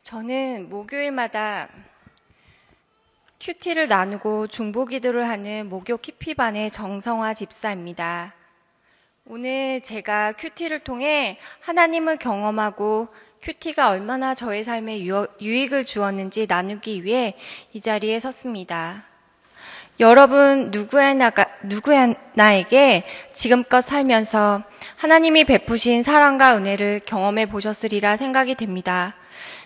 저는 목요일마다 큐티를 나누고 중보기도를 하는 목요 큐피반의 정성화 집사입니다. 오늘 제가 큐티를 통해 하나님을 경험하고 큐티가 얼마나 저의 삶에 유익을 주었는지 나누기 위해 이 자리에 섰습니다. 여러분 누구나에게 지금껏 살면서 하나님이 베푸신 사랑과 은혜를 경험해 보셨으리라 생각이 됩니다.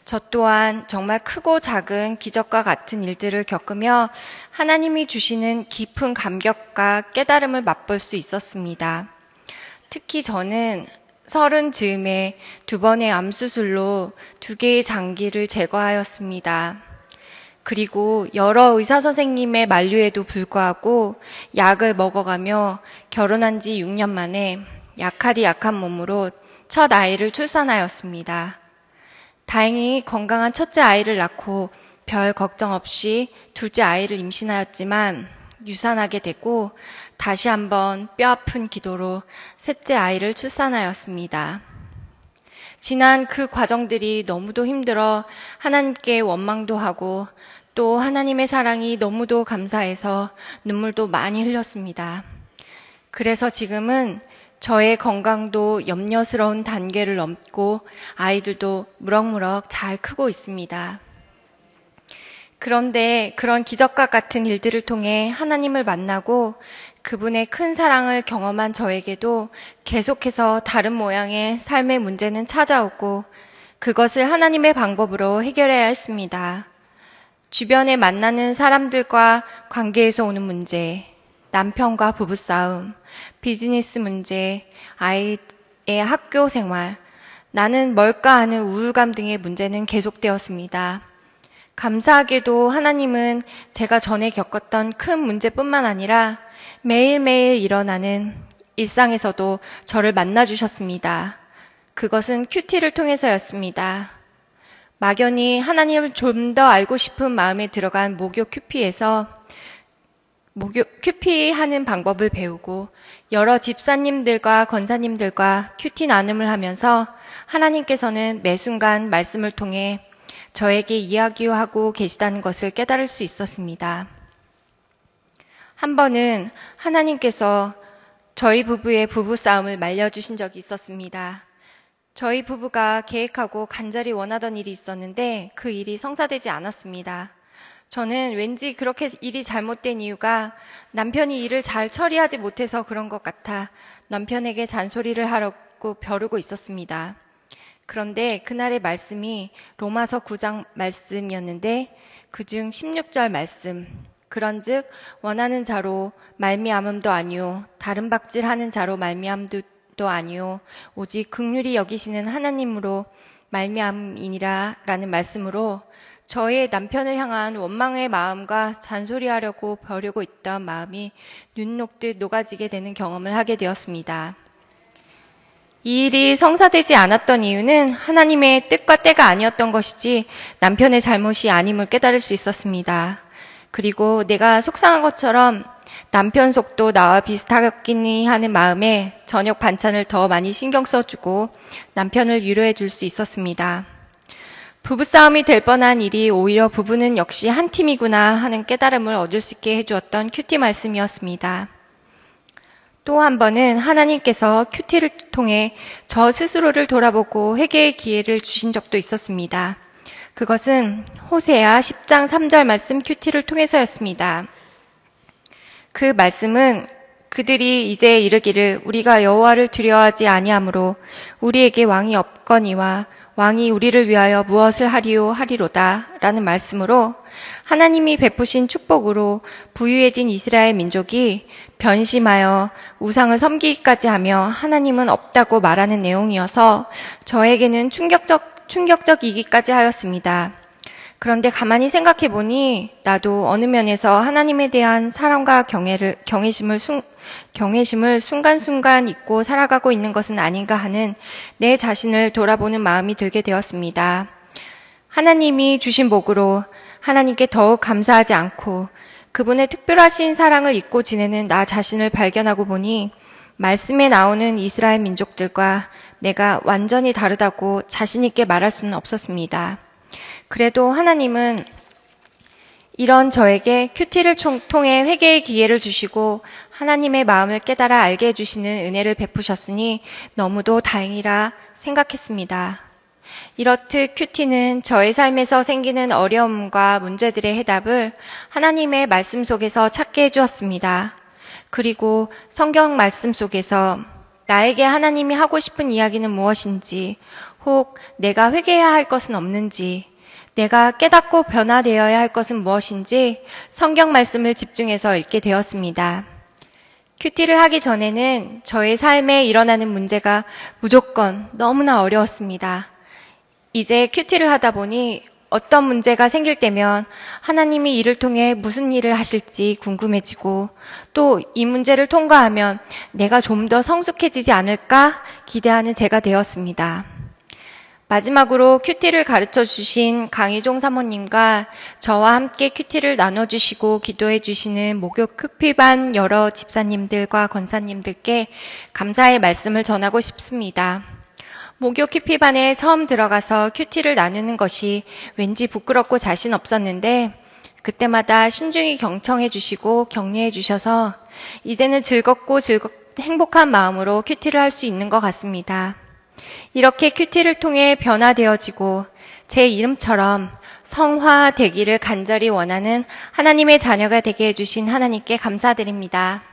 저 또한 정말 크고 작은 기적과 같은 일들을 겪으며 하나님이 주시는 깊은 감격과 깨달음을 맛볼 수 있었습니다. 특히 저는 30 즈음에 2번의 암수술로 2개의 장기를 제거하였습니다. 그리고 여러 의사 선생님의 만류에도 불구하고 약을 먹어가며 결혼한 지 6년 만에 약하디 약한 몸으로 첫 아이를 출산하였습니다. 다행히 건강한 첫째 아이를 낳고 별 걱정 없이 둘째 아이를 임신하였지만 유산하게 되고 다시 한번 뼈아픈 기도로 셋째 아이를 출산하였습니다. 지난 그 과정들이 너무도 힘들어 하나님께 원망도 하고 또 하나님의 사랑이 너무도 감사해서 눈물도 많이 흘렸습니다. 그래서 지금은 저의 건강도 염려스러운 단계를 넘고 아이들도 무럭무럭 잘 크고 있습니다. 그런데 그런 기적과 같은 일들을 통해 하나님을 만나고 그분의 큰 사랑을 경험한 저에게도 계속해서 다른 모양의 삶의 문제는 찾아오고 그것을 하나님의 방법으로 해결해야 했습니다. 주변에 만나는 사람들과 관계에서 오는 문제, 남편과 부부싸움, 비즈니스 문제, 아이의 학교 생활, 나는 뭘까 하는 우울감 등의 문제는 계속되었습니다. 감사하게도 하나님은 제가 전에 겪었던 큰 문제뿐만 아니라 매일매일 일어나는 일상에서도 저를 만나주셨습니다. 그것은 큐티를 통해서였습니다. 막연히 하나님을 좀 더 알고 싶은 마음에 들어간 목요 큐피에서 큐피 하는 방법을 배우고 여러 집사님들과 권사님들과 큐티 나눔을 하면서 하나님께서는 매 순간 말씀을 통해 저에게 이야기하고 계시다는 것을 깨달을 수 있었습니다. 한 번은 하나님께서 저희 부부의 부부싸움을 말려주신 적이 있었습니다. 저희 부부가 계획하고 간절히 원하던 일이 있었는데 그 일이 성사되지 않았습니다. 저는 왠지 그렇게 일이 잘못된 이유가 남편이 일을 잘 처리하지 못해서 그런 것 같아 남편에게 잔소리를 하려고 벼르고 있었습니다. 그런데 그날의 말씀이 로마서 9장 말씀이었는데 그중 16절 말씀, 그런즉 원하는 자로 말미암음도 아니요 다른 박질하는 자로 말미암음도 아니요 오직 긍휼히 여기시는 하나님으로 말미암이니라 라는 말씀으로 저의 남편을 향한 원망의 마음과 잔소리하려고 벼르고 있던 마음이 눈 녹듯 녹아지게 되는 경험을 하게 되었습니다. 이 일이 성사되지 않았던 이유는 하나님의 뜻과 때가 아니었던 것이지 남편의 잘못이 아님을 깨달을 수 있었습니다. 그리고 내가 속상한 것처럼 남편 속도 나와 비슷하겠니 하는 마음에 저녁 반찬을 더 많이 신경 써주고 남편을 위로해 줄 수 있었습니다. 부부싸움이 될 뻔한 일이 오히려 부부는 역시 한 팀이구나 하는 깨달음을 얻을 수 있게 해주었던 큐티 말씀이었습니다. 또 한 번은 하나님께서 큐티를 통해 저 스스로를 돌아보고 회개의 기회를 주신 적도 있었습니다. 그것은 호세아 10장 3절 말씀 큐티를 통해서였습니다. 그 말씀은 그들이 이제 이르기를 우리가 여호와를 두려워하지 아니하므로 우리에게 왕이 없거니와 왕이 우리를 위하여 무엇을 하리요 하리로다 라는 말씀으로 하나님이 베푸신 축복으로 부유해진 이스라엘 민족이 변심하여 우상을 섬기기까지 하며 하나님은 없다고 말하는 내용이어서 저에게는 충격적이기까지 하였습니다. 그런데 가만히 생각해 보니 나도 어느 면에서 하나님에 대한 사랑과 경외심을 순간순간 잊고 살아가고 있는 것은 아닌가 하는 내 자신을 돌아보는 마음이 들게 되었습니다. 하나님이 주신 복으로 하나님께 더욱 감사하지 않고 그분의 특별하신 사랑을 잊고 지내는 나 자신을 발견하고 보니 말씀에 나오는 이스라엘 민족들과 내가 완전히 다르다고 자신 있게 말할 수는 없었습니다. 그래도 하나님은 이런 저에게 큐티를 통해 회개의 기회를 주시고 하나님의 마음을 깨달아 알게 해주시는 은혜를 베푸셨으니 너무도 다행이라 생각했습니다. 이렇듯 큐티는 저의 삶에서 생기는 어려움과 문제들의 해답을 하나님의 말씀 속에서 찾게 해주었습니다. 그리고 성경 말씀 속에서 나에게 하나님이 하고 싶은 이야기는 무엇인지, 혹 내가 회개해야 할 것은 없는지, 내가 깨닫고 변화되어야 할 것은 무엇인지 성경 말씀을 집중해서 읽게 되었습니다. 큐티를 하기 전에는 저의 삶에 일어나는 문제가 무조건 너무나 어려웠습니다. 이제 큐티를 하다 보니 어떤 문제가 생길 때면 하나님이 이를 통해 무슨 일을 하실지 궁금해지고 또 이 문제를 통과하면 내가 좀 더 성숙해지지 않을까 기대하는 제가 되었습니다. 마지막으로 큐티를 가르쳐 주신 강희종 사모님과 저와 함께 큐티를 나눠주시고 기도해 주시는 목욕 큐피반 여러 집사님들과 권사님들께 감사의 말씀을 전하고 싶습니다. 목욕 큐피반에 처음 들어가서 큐티를 나누는 것이 왠지 부끄럽고 자신 없었는데 그때마다 신중히 경청해 주시고 격려해 주셔서 이제는 즐겁고 행복한 마음으로 큐티를 할 수 있는 것 같습니다. 이렇게 큐티를 통해 변화되어지고 제 이름처럼 성화되기를 간절히 원하는 하나님의 자녀가 되게 해주신 하나님께 감사드립니다.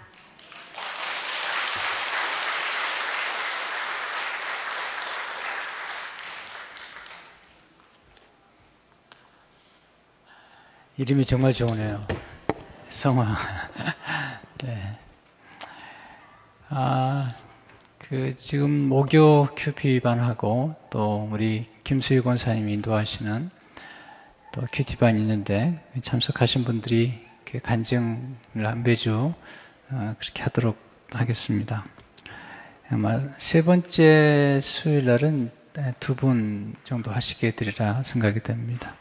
이름이 정말 좋으네요. 성화. 네. 지금 목요 큐피반하고 또 우리 김수희 권사님이 인도하시는 또 큐티반이 있는데 참석하신 분들이 간증을 매주 그렇게 하도록 하겠습니다. 아마 세 번째 수요일 날은 2분 정도 하시게 되리라 생각이 됩니다.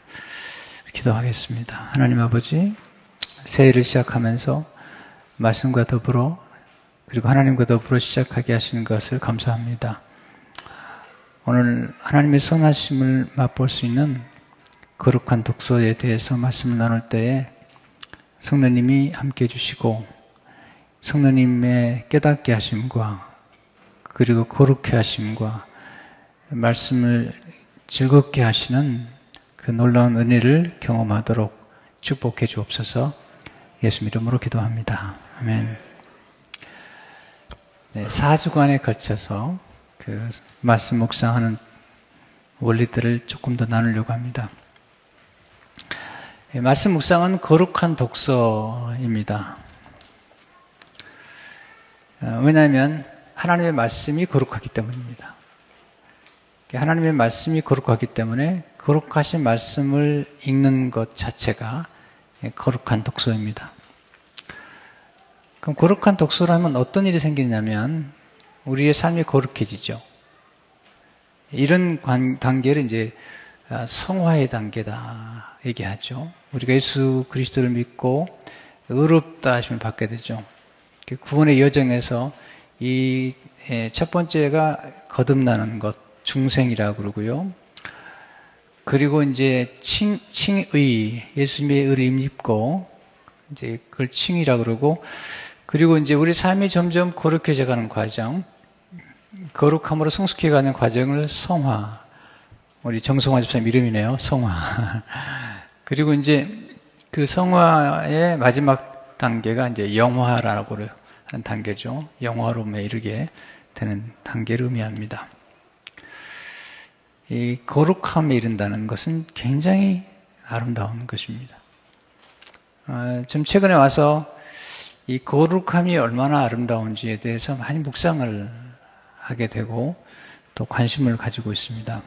기도하겠습니다. 하나님 아버지, 새해를 시작하면서 말씀과 더불어 그리고 하나님과 더불어 시작하게 하시는 것을 감사합니다. 오늘 하나님의 선하심을 맛볼 수 있는 거룩한 독서에 대해서 말씀을 나눌 때에 성령님이 함께 해주시고 성령님의 깨닫게 하심과 그리고 거룩해 하심과 말씀을 즐겁게 하시는 그 놀라운 은혜를 경험하도록 축복해 주옵소서. 예수 이름으로 기도합니다. 아멘. 네, 4주간에 걸쳐서 그 말씀 묵상하는 원리들을 조금 더 나누려고 합니다. 네, 말씀 묵상은 거룩한 독서입니다. 왜냐하면 하나님의 말씀이 거룩하기 때문입니다. 하나님의 말씀이 거룩하기 때문에 거룩하신 말씀을 읽는 것 자체가 거룩한 독서입니다. 그럼 거룩한 독서라면 어떤 일이 생기냐면 우리의 삶이 거룩해지죠. 이런 단계를 이제 성화의 단계다 얘기하죠. 우리가 예수 그리스도를 믿고 의롭다 하심을 받게 되죠. 구원의 여정에서 이 첫 번째가 거듭나는 것, 중생이라고 그러고요. 그리고 이제 칭의, 예수님의 의를 입고 이제 그걸 칭의라고 그러고, 그리고 이제 우리 삶이 점점 거룩해져 가는 과정, 거룩함으로 성숙해 가는 과정을 성화. 우리 정성화 집사님 이름이네요. 성화. 그리고 이제 그 성화의 마지막 단계가 이제 영화라고 하는 단계죠. 영화로움에 이르게 되는 단계를 의미합니다. 이 거룩함에 이른다는 것은 굉장히 아름다운 것입니다. 좀 최근에 와서 이 거룩함이 얼마나 아름다운지에 대해서 많이 묵상을 하게 되고 또 관심을 가지고 있습니다.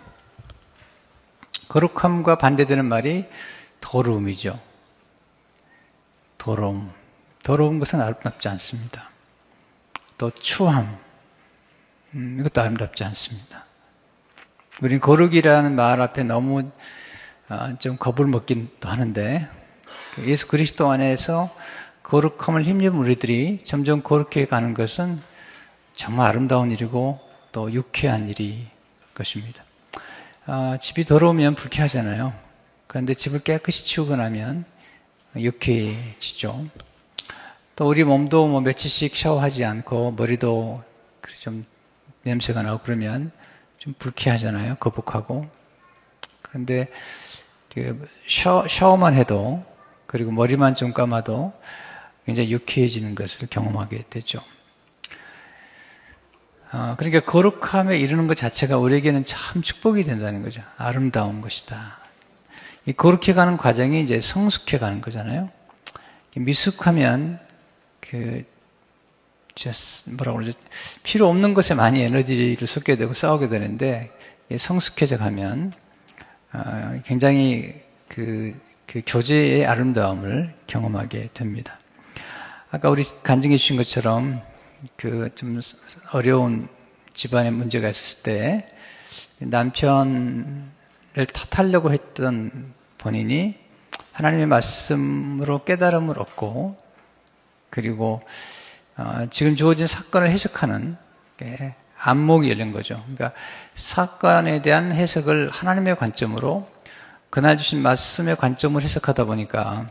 거룩함과 반대되는 말이 더러움이죠. 더러운 것은 아름답지 않습니다. 또 추함, 이것도 아름답지 않습니다. 우린 거룩이라는 말 앞에 너무 좀 겁을 먹기도 하는데 예수 그리스도 안에서 거룩함을 힘입은 우리들이 점점 거룩해 가는 것은 정말 아름다운 일이고 또 유쾌한 일이 것입니다. 집이 더러우면 불쾌하잖아요. 그런데 집을 깨끗이 치우고 나면 유쾌해지죠. 또 우리 몸도 뭐 며칠씩 샤워하지 않고 머리도 좀 냄새가 나고 그러면 좀 불쾌하잖아요. 거북하고. 그런데 샤워만 해도 그리고 머리만 좀 감아도 굉장히 유쾌해지는 것을 경험하게 되죠. 그러니까 거룩함에 이르는 것 자체가 우리에게는 참 축복이 된다는 거죠. 아름다운 것이다. 이 거룩해가는 과정이 이제 성숙해가는 거잖아요. 미숙하면 뭐라고 그러죠? 필요 없는 것에 많이 에너지를 쏟게 되고 싸우게 되는데 성숙해져 가면 굉장히 그 교제의 아름다움을 경험하게 됩니다. 아까 우리 간증해 주신 것처럼 좀 어려운 집안에 문제가 있었을 때 남편을 탓하려고 했던 본인이 하나님의 말씀으로 깨달음을 얻고 그리고 지금 주어진 사건을 해석하는 안목이 열린 거죠. 그러니까 사건에 대한 해석을 하나님의 관점으로 그날 주신 말씀의 관점으로 해석하다 보니까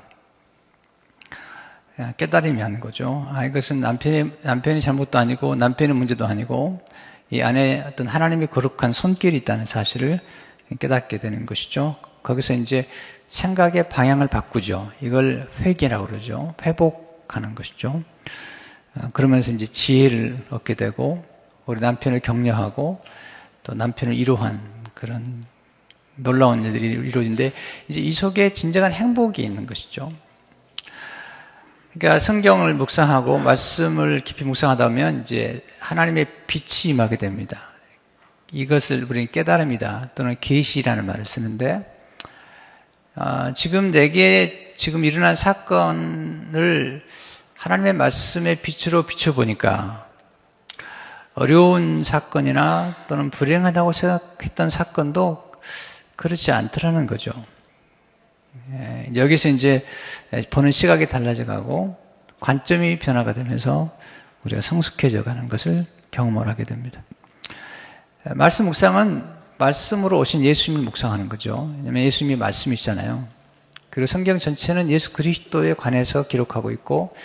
깨달음이 하는 거죠. 이것은 남편이 잘못도 아니고 남편의 문제도 아니고 이 안에 어떤 하나님의 거룩한 손길이 있다는 사실을 깨닫게 되는 것이죠. 거기서 이제 생각의 방향을 바꾸죠. 이걸 회개라고 그러죠. 회복하는 것이죠. 그러면서 이제 지혜를 얻게 되고 우리 남편을 격려하고 또 남편을 위로한 그런 놀라운 일들이 이루어지는데 이제 이 속에 진정한 행복이 있는 것이죠. 그러니까 성경을 묵상하고 말씀을 깊이 묵상하다 보면 이제 하나님의 빛이 임하게 됩니다. 이것을 우리는 깨달음이다 또는 계시라는 말을 쓰는데 지금 내게 지금 일어난 사건을 하나님의 말씀의 빛으로 비춰보니까 어려운 사건이나 또는 불행하다고 생각했던 사건도 그렇지 않더라는 거죠. 여기서 이제 보는 시각이 달라져 가고 관점이 변화가 되면서 우리가 성숙해져 가는 것을 경험을 하게 됩니다. 말씀 묵상은 말씀으로 오신 예수님을 묵상하는 거죠. 왜냐하면 예수님이 말씀이시잖아요. 그리고 성경 전체는 예수 그리스도에 관해서 기록하고 있고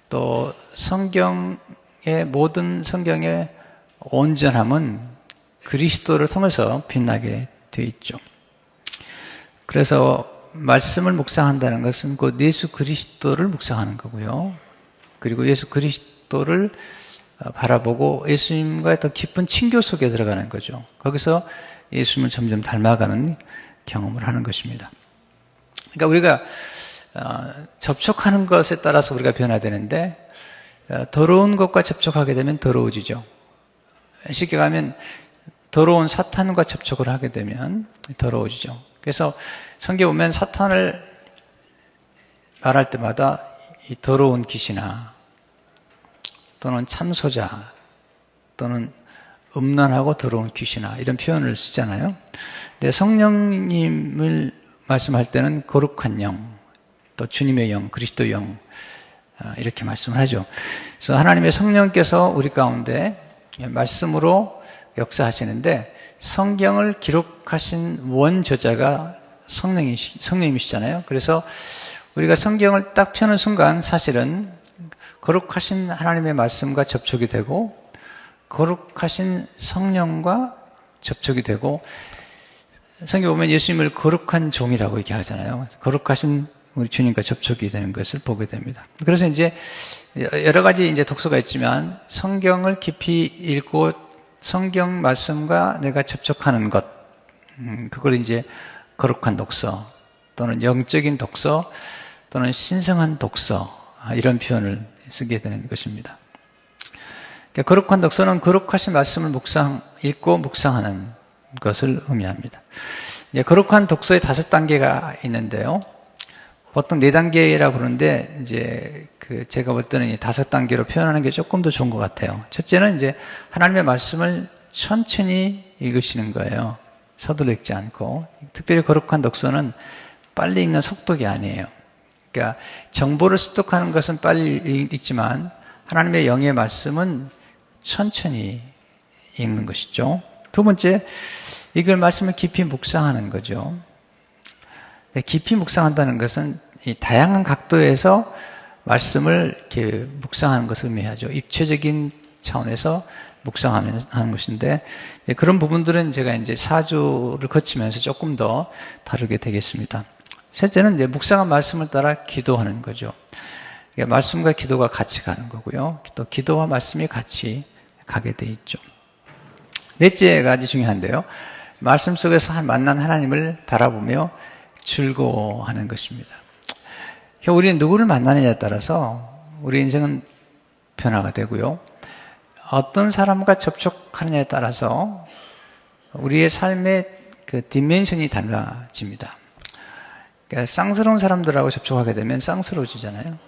또 성경의 모든 성경의 온전함은 그리스도를 통해서 빛나게 되어 있죠. 그래서 말씀을 묵상한다는 것은 곧 예수 그리스도를 묵상하는 거고요. 그리고 예수 그리스도를 바라보고 예수님과의 더 깊은 친교 속에 들어가는 거죠. 거기서 예수님을 점점 닮아가는 경험을 하는 것입니다. 그러니까 우리가 접촉하는 것에 따라서 우리가 변화되는데 더러운 것과 접촉하게 되면 더러워지죠. 쉽게 가면 더러운 사탄과 접촉을 하게 되면 더러워지죠. 그래서 성경에 보면 사탄을 말할 때마다 이 더러운 귀신아 또는 참소자 또는 음란하고 더러운 귀신아 이런 표현을 쓰잖아요. 근데 성령님을 말씀할 때는 거룩한 영, 또 주님의 영, 그리스도 영 이렇게 말씀을 하죠. 그래서 하나님의 성령께서 우리 가운데 말씀으로 역사하시는데 성경을 기록하신 원저자가 성령님이시잖아요. 그래서 우리가 성경을 딱 펴는 순간 사실은 거룩하신 하나님의 말씀과 접촉이 되고 거룩하신 성령과 접촉이 되고 성경 보면 예수님을 거룩한 종이라고 얘기하잖아요. 거룩하신 우리 주님과 접촉이 되는 것을 보게 됩니다. 그래서 이제 여러 가지 이제 독서가 있지만 성경을 깊이 읽고 성경 말씀과 내가 접촉하는 것, 그걸 이제 거룩한 독서 또는 영적인 독서 또는 신성한 독서 이런 표현을 쓰게 되는 것입니다. 그러니까 거룩한 독서는 거룩하신 말씀을 읽고 묵상하는 것을 의미합니다. 이제 거룩한 독서의 5단계가 있는데요. 보통 4단계라고 그러는데 이제 제가 볼 때는 5단계로 표현하는 게 조금 더 좋은 것 같아요. 첫째는 이제 하나님의 말씀을 천천히 읽으시는 거예요. 서둘러 읽지 않고. 특별히 거룩한 독서는 빨리 읽는 속독이 아니에요. 그러니까 정보를 습득하는 것은 빨리 읽지만 하나님의 영의 말씀은 천천히 읽는 것이죠. 두 번째, 이걸 말씀을 깊이 묵상하는 거죠. 깊이 묵상한다는 것은 이 다양한 각도에서 말씀을 이렇게 묵상하는 것을 의미하죠. 입체적인 차원에서 묵상하는 것인데, 그런 부분들은 제가 이제 4주를 거치면서 조금 더 다루게 되겠습니다. 셋째는 이제 묵상한 말씀을 따라 기도하는 거죠. 말씀과 기도가 같이 가는 거고요. 또 기도와 말씀이 같이 가게 돼 있죠. 넷째가 아주 중요한데요. 말씀 속에서 만난 하나님을 바라보며 즐거워하는 것입니다. 우리는 누구를 만나느냐에 따라서 우리 인생은 변화가 되고요. 어떤 사람과 접촉하느냐에 따라서 우리의 삶의 그 디멘션이 달라집니다. 그러니까 쌍스러운 사람들하고 접촉하게 되면 쌍스러워지잖아요.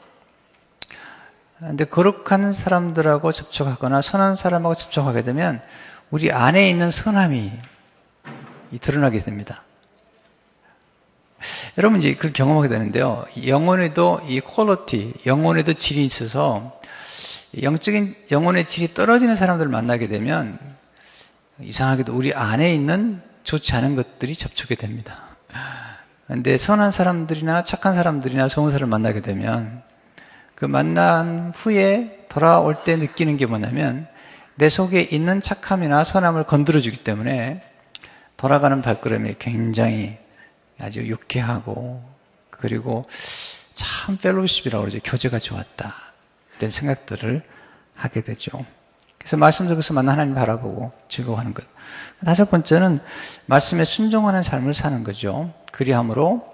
근데 거룩한 사람들하고 접촉하거나 선한 사람하고 접촉하게 되면 우리 안에 있는 선함이 드러나게 됩니다. 여러분 이제 그걸 경험하게 되는데요. 영혼에도 이 퀄리티, 영혼에도 질이 있어서 영적인 영혼의 질이 떨어지는 사람들을 만나게 되면 이상하게도 우리 안에 있는 좋지 않은 것들이 접촉이 됩니다. 그런데 선한 사람들이나 착한 사람들이나 좋은 사람을 만나게 되면 그 만난 후에 돌아올 때 느끼는 게 뭐냐면 내 속에 있는 착함이나 선함을 건드려주기 때문에 돌아가는 발걸음이 굉장히 아주 유쾌하고 그리고 참 펠로우십이라고 그러죠. 교제가 좋았다. 이런 생각들을 하게 되죠. 그래서 말씀 속에서 만난 하나님 바라보고 즐거워하는 것. 다섯 번째는 말씀에 순종하는 삶을 사는 거죠. 그리함으로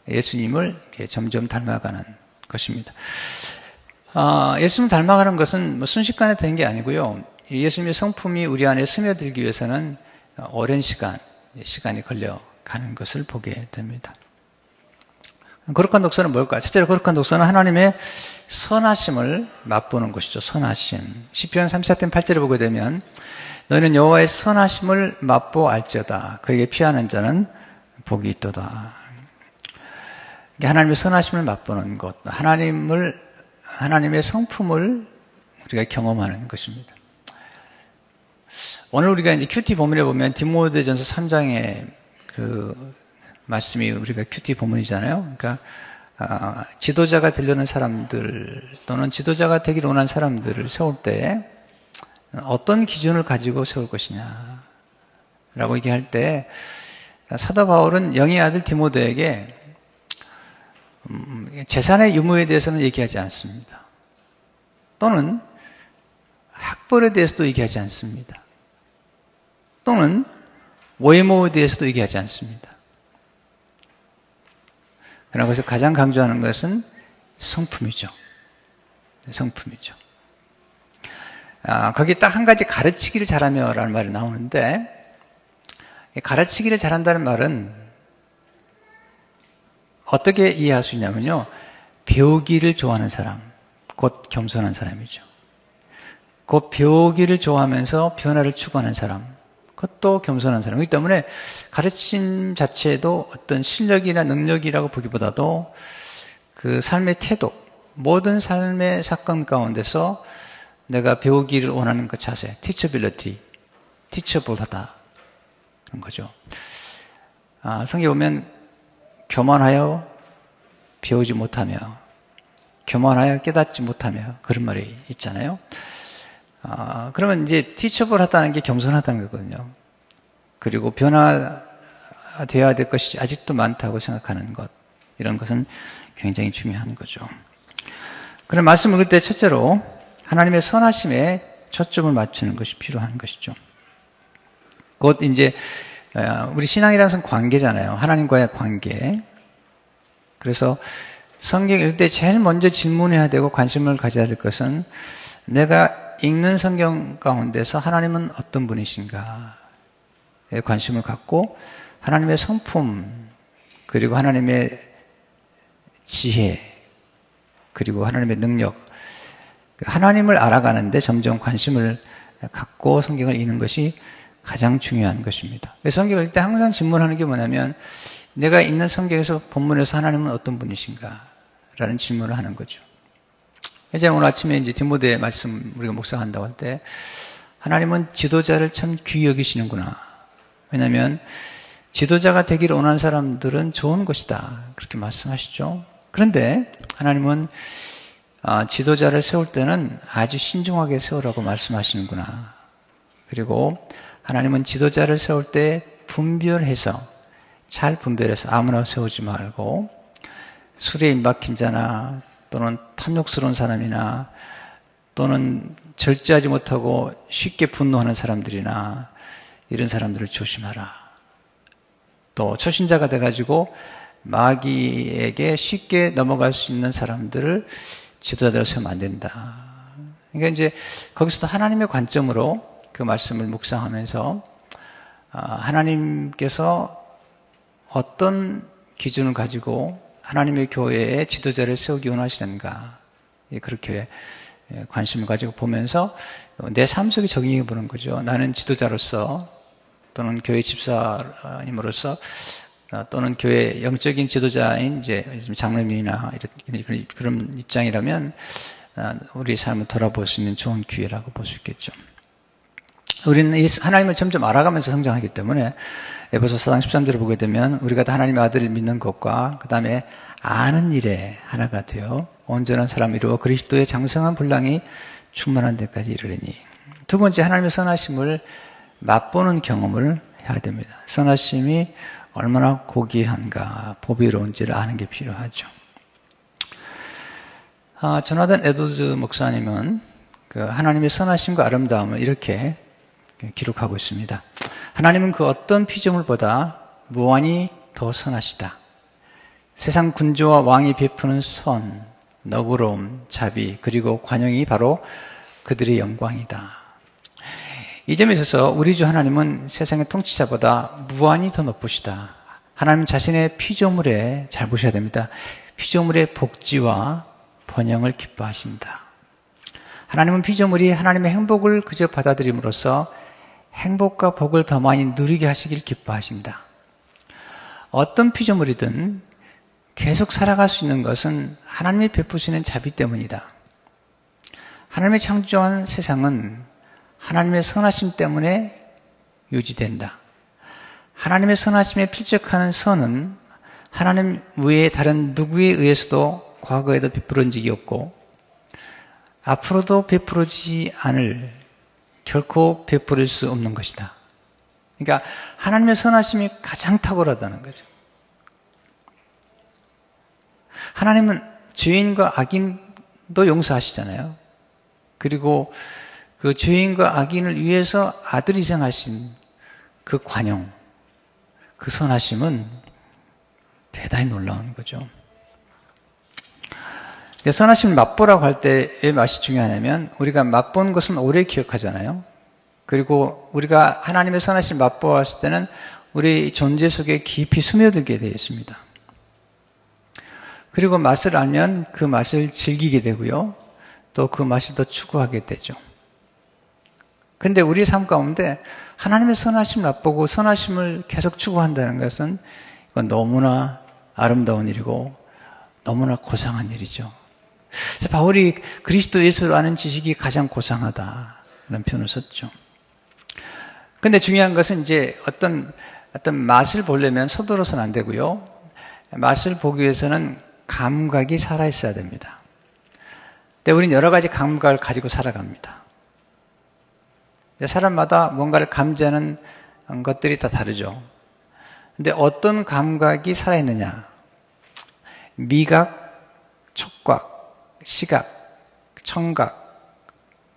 예수님을 점점 닮아가는 것입니다. 예수님을 닮아가는 것은 뭐 순식간에 되는 게 아니고요. 예수님의 성품이 우리 안에 스며들기 위해서는 오랜 시간이 걸려가는 것을 보게 됩니다. 거룩한 독서는 뭘까요? 첫째로 거룩한 독서는 하나님의 선하심을 맛보는 것이죠. 선하심. 시편 34편 8절을 보게 되면 너희는 여호와의 선하심을 맛보 알지어다. 그에게 피하는 자는 복이 있도다. 하나님의 선하심을 맛보는 것, 하나님의 성품을 우리가 경험하는 것입니다. 오늘 우리가 이제 큐티 본문에 보면 디모데전서 3장의 그 말씀이 우리가 큐티 본문이잖아요. 그러니까 지도자가 되려는 사람들 또는 지도자가 되기를 원하는 사람들을 세울 때 어떤 기준을 가지고 세울 것이냐 라고 얘기할 때 사도 바울은 영의 아들 디모데에게 재산의 유무에 대해서는 얘기하지 않습니다. 또는 학벌에 대해서도 얘기하지 않습니다. 또는 외모에 대해서도 얘기하지 않습니다. 그러나 거기서 가장 강조하는 것은 성품이죠. 성품이죠. 거기 딱 한 가지 가르치기를 잘하며 라는 말이 나오는데 가르치기를 잘한다는 말은 어떻게 이해할 수 있냐면요. 배우기를 좋아하는 사람, 곧 겸손한 사람이죠. 곧 배우기를 좋아하면서 변화를 추구하는 사람, 그것도 겸손한 사람이기 때문에 가르침 자체도 어떤 실력이나 능력이라고 보기보다도 그 삶의 태도, 모든 삶의 사건 가운데서 내가 배우기를 원하는 그 자세, teachability, teachable하다 그런 거죠. 성경에 보면 교만하여 배우지 못하며 교만하여 깨닫지 못하며 그런 말이 있잖아요. 그러면 이제 teachable하다는 게 겸손하다는 거거든요. 그리고 변화되어야 될 것이 아직도 많다고 생각하는 것, 이런 것은 굉장히 중요한 거죠. 그런 말씀을 읽을 때 첫째로 하나님의 선하심에 초점을 맞추는 것이 필요한 것이죠. 곧 이제 우리 신앙이라는 것은 관계잖아요. 하나님과의 관계. 그래서 성경 읽을 때 제일 먼저 질문해야 되고 관심을 가져야 될 것은 내가 읽는 성경 가운데서 하나님은 어떤 분이신가에 관심을 갖고 하나님의 성품 그리고 하나님의 지혜 그리고 하나님의 능력 하나님을 알아가는데 점점 관심을 갖고 성경을 읽는 것이 가장 중요한 것입니다. 성경을 읽을 때 항상 질문하는 게 뭐냐면 내가 읽는 성경에서 본문에서 하나님은 어떤 분이신가 라는 질문을 하는 거죠. 이제 오늘 아침에 이제 디모데 말씀 우리가 묵상한다고 할 때 하나님은 지도자를 참 귀히 여기시는구나. 왜냐하면 지도자가 되기를 원하는 사람들은 좋은 것이다. 그렇게 말씀하시죠. 그런데 하나님은 지도자를 세울 때는 아주 신중하게 세우라고 말씀하시는구나. 그리고 하나님은 지도자를 세울 때 잘 분별해서 아무나 세우지 말고 술에 임박힌 자나 또는 탐욕스러운 사람이나 또는 절제하지 못하고 쉽게 분노하는 사람들이나 이런 사람들을 조심하라. 또 초신자가 돼가지고 마귀에게 쉽게 넘어갈 수 있는 사람들을 지도자로 세우면 안 된다. 그러니까 이제 거기서도 하나님의 관점으로 그 말씀을 묵상하면서 하나님께서 어떤 기준을 가지고 하나님의 교회에 지도자를 세우기 원하시는가, 그렇게 관심을 가지고 보면서 내 삶 속에 적용해 보는 거죠. 나는 지도자로서 또는 교회 집사님으로서 또는 교회 영적인 지도자인 이제 장로님이나 그런 입장이라면 우리 삶을 돌아볼 수 있는 좋은 기회라고 볼 수 있겠죠. 우리는 이 하나님을 점점 알아가면서 성장하기 때문에 에베소 4장 13절을 보게 되면 우리가 다 하나님의 아들을 믿는 것과 그 다음에 아는 일에 하나가 되어 온전한 사람을 이루어 그리스도의 장성한 분량이 충만한 데까지 이르리니. 두 번째, 하나님의 선하심을 맛보는 경험을 해야 됩니다. 선하심이 얼마나 고귀한가, 보배로운지를 아는 게 필요하죠. 조나단 에드워즈 목사님은 그 하나님의 선하심과 아름다움을 이렇게 기록하고 있습니다. 하나님은 그 어떤 피조물보다 무한히 더 선하시다. 세상 군주와 왕이 베푸는 선, 너그러움, 자비, 그리고 관용이 바로 그들의 영광이다. 이 점에 있어서 우리 주 하나님은 세상의 통치자보다 무한히 더 높으시다. 하나님 자신의 피조물에, 잘 보셔야 됩니다. 피조물의 복지와 번영을 기뻐하신다. 하나님은 피조물이 하나님의 행복을 그저 받아들임으로써 행복과 복을 더 많이 누리게 하시길 기뻐하신다. 어떤 피조물이든 계속 살아갈 수 있는 것은 하나님이 베푸시는 자비 때문이다. 하나님의 창조한 세상은 하나님의 선하심 때문에 유지된다. 하나님의 선하심에 필적하는 선은 하나님 외에 다른 누구에 의해서도 과거에도 베풀어진 적이 없고 앞으로도 베풀어지지 않을, 결코 베풀을 수 없는 것이다. 그러니까 하나님의 선하심이 가장 탁월하다는 거죠. 하나님은 죄인과 악인도 용서하시잖아요. 그리고 그 죄인과 악인을 위해서 아들 희생하신 그 관용, 그 선하심은 대단히 놀라운 거죠. 선하심을 맛보라고 할 때의 맛이 중요하냐면 우리가 맛본 것은 오래 기억하잖아요. 그리고 우리가 하나님의 선하심을 맛보았을 때는 우리 존재 속에 깊이 스며들게 되어 있습니다. 그리고 맛을 알면 그 맛을 즐기게 되고요. 또 그 맛을 더 추구하게 되죠. 근데 우리 삶 가운데 하나님의 선하심을 맛보고 선하심을 계속 추구한다는 것은 이건 너무나 아름다운 일이고 너무나 고상한 일이죠. 그래서 바울이 그리스도 예수를 아는 지식이 가장 고상하다 이런 표현을 썼죠. 근데 중요한 것은 이제 어떤 맛을 보려면 서두르서는 안 되고요. 맛을 보기 위해서는 감각이 살아있어야 됩니다. 근데 우리는 여러 가지 감각을 가지고 살아갑니다. 사람마다 뭔가를 감지하는 것들이 다 다르죠. 근데 어떤 감각이 살아있느냐? 미각, 촉각, 시각, 청각,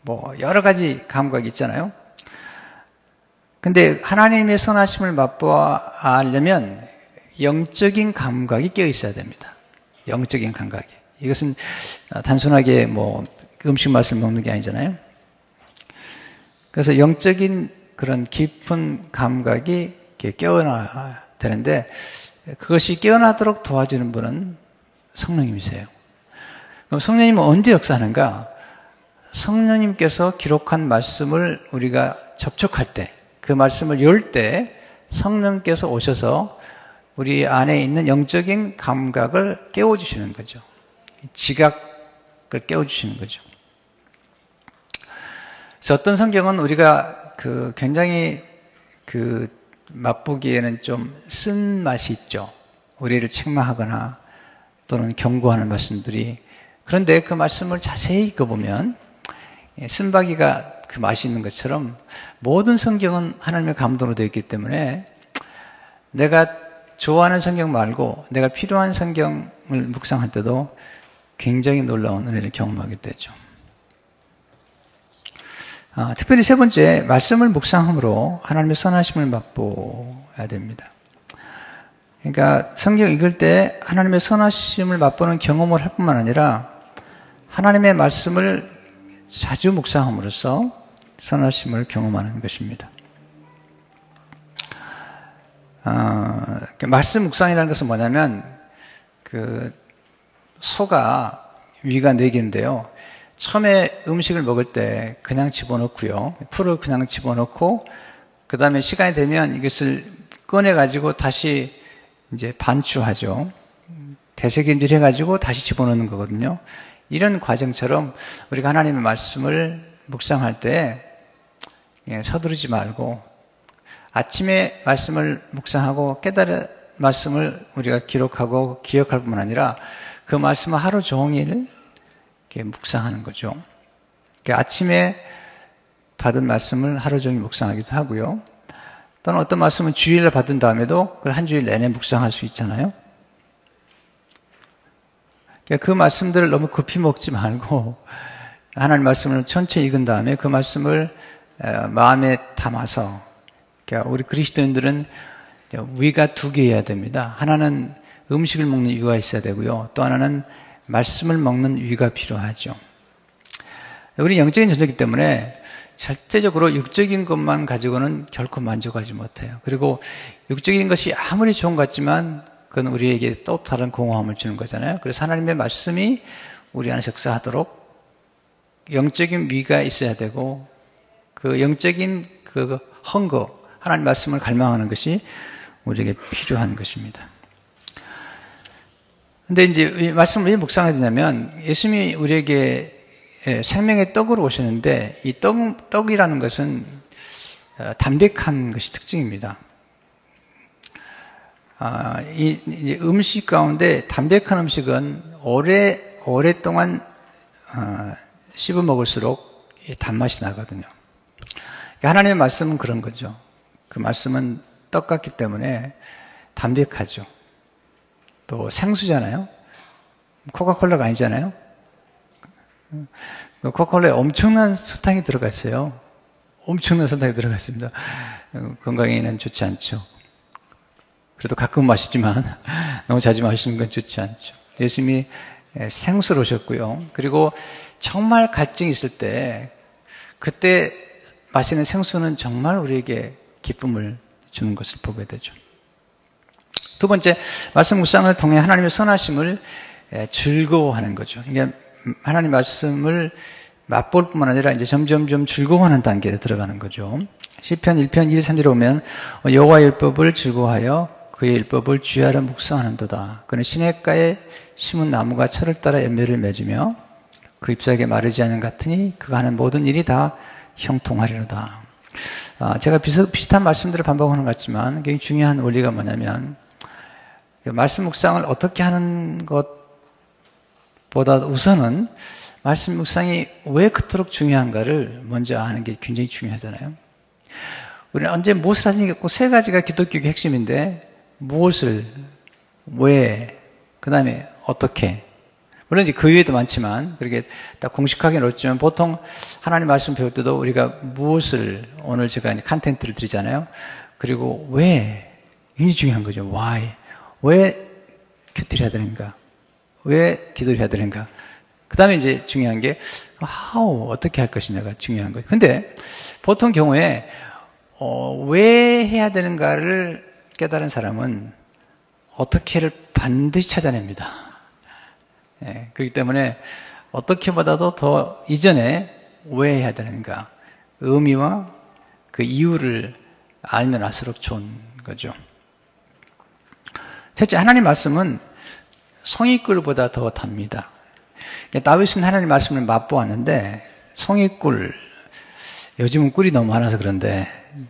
뭐 여러 가지 감각이 있잖아요. 근데 하나님의 선하심을 맛보아려면 영적인 감각이 깨어 있어야 됩니다. 영적인 감각이. 이것은 단순하게 뭐 음식 맛을 먹는 게 아니잖아요. 그래서 영적인 그런 깊은 감각이 깨어나야 되는데 그것이 깨어나도록 도와주는 분은 성령님이세요. 그럼 성령님은 언제 역사하는가? 성령님께서 기록한 말씀을 우리가 접촉할 때, 그 말씀을 열 때 성령께서 오셔서 우리 안에 있는 영적인 감각을 깨워주시는 거죠. 지각을 깨워주시는 거죠. 그래서 어떤 성경은 우리가 굉장히 맛보기에는 좀 쓴 맛이 있죠. 우리를 책망하거나 또는 경고하는 말씀들이. 그런데 그 말씀을 자세히 읽어보면 쓴바기가 그 맛이 있는 것처럼 모든 성경은 하나님의 감동으로 되어 있기 때문에 내가 좋아하는 성경 말고 내가 필요한 성경을 묵상할 때도 굉장히 놀라운 은혜를 경험하게 되죠. 특별히 세 번째, 말씀을 묵상함으로 하나님의 선하심을 맛보아야 됩니다. 그러니까 성경 읽을 때 하나님의 선하심을 맛보는 경험을 할 뿐만 아니라 하나님의 말씀을 자주 묵상함으로써 선하심을 경험하는 것입니다. 말씀 묵상이라는 것은 뭐냐면 소가 위가 4개인데요. 처음에 음식을 먹을 때 그냥 집어넣고요. 풀을 그냥 집어넣고 그 다음에 시간이 되면 이것을 꺼내가지고 다시 이제 반추하죠. 되새김질 해가지고 다시 집어넣는 거거든요. 이런 과정처럼 우리가 하나님의 말씀을 묵상할 때 서두르지 말고 아침에 말씀을 묵상하고 깨달은 말씀을 우리가 기록하고 기억할 뿐만 아니라 그 말씀을 하루 종일 묵상하는 거죠. 아침에 받은 말씀을 하루 종일 묵상하기도 하고요. 또는 어떤 말씀은 주일날 받은 다음에도 그걸 한 주일 내내 묵상할 수 있잖아요. 그 말씀들을 너무 급히 먹지 말고 하나님 말씀을 천천히 읽은 다음에 그 말씀을 마음에 담아서 우리 그리스도인들은 위가 2개여야 됩니다. 하나는 음식을 먹는 위가 있어야 되고요. 또 하나는 말씀을 먹는 위가 필요하죠. 우리 영적인 존재이기 때문에 절대적으로 육적인 것만 가지고는 결코 만족하지 못해요. 그리고 육적인 것이 아무리 좋은 것 같지만 그건 우리에게 또 다른 공허함을 주는 거잖아요. 그래서 하나님의 말씀이 우리 안에 역사하도록 영적인 위가 있어야 되고 그 영적인 그 헝거, 하나님 말씀을 갈망하는 것이 우리에게 필요한 것입니다. 근데 이제 이 말씀을 왜 묵상해야 되냐면 예수님이 우리에게 생명의 떡으로 오셨는데 이 떡이라는 것은 담백한 것이 특징입니다. 이 음식 가운데 담백한 음식은 오랫동안 씹어 먹을수록 단맛이 나거든요. 하나님의 말씀은 그런 거죠. 그 말씀은 떡 같기 때문에 담백하죠. 또 생수잖아요. 코카콜라가 아니잖아요. 코카콜라에 엄청난 설탕이 들어가 있어요. 엄청난 설탕이 들어가 있습니다. 건강에는 좋지 않죠. 그래도 가끔 마시지만 너무 자주 마시는 건 좋지 않죠. 예수님이 생수로 오셨고요. 그리고 정말 갈증이 있을 때 그때 마시는 생수는 정말 우리에게 기쁨을 주는 것을 보게 되죠. 두 번째, 말씀 묵상을 통해 하나님의 선하심을 즐거워하는 거죠. 그러니까 하나님 말씀을 맛볼 뿐만 아니라 이제 점점점 즐거워하는 단계에 들어가는 거죠. 시편 1편 2, 3절에 보면 여호와의 율법을 즐거워하여 그의 율법을 주야로 묵상하는도다. 그는 시냇가에 심은 나무가 철을 따라 열매를 맺으며 그 잎사귀에 마르지 않은 같으니 그가 하는 모든 일이 다 형통하리로다. 제가 비슷한 말씀들을 반복하는 것 같지만 굉장히 중요한 원리가 뭐냐면 말씀 묵상을 어떻게 하는 것보다 우선은 말씀 묵상이 왜 그토록 중요한가를 먼저 아는 게 굉장히 중요하잖아요. 우리는 언제 무엇을 하든지 꼭 3가지가 기독교의 핵심인데 무엇을, 왜, 그 다음에 어떻게. 물론 이제 그 외에도 많지만 그렇게 딱 공식하게는 없지만 보통 하나님 말씀 배울 때도 우리가 무엇을, 오늘 제가 이제 컨텐츠를 드리잖아요. 그리고 왜, 굉장히 중요한 거죠. why. 왜 큐티를 해야 되는가? 왜 기도를 해야 되는가? 그 다음에 이제 중요한 게 how, 어떻게 할 것이냐가 중요한 거예요. 근데 보통 경우에 왜 해야 되는가를 깨달은 사람은 어떻게를 반드시 찾아냅니다. 그렇기 때문에 어떻게보다도 더 이전에 왜 해야 되는가, 의미와 그 이유를 알면 알수록 좋은 거죠. 첫째, 하나님 말씀은 송이꿀보다 더 답니다. 다윗은 하나님 말씀을 맛보았는데 송이꿀, 요즘은 꿀이 너무 많아서 그런데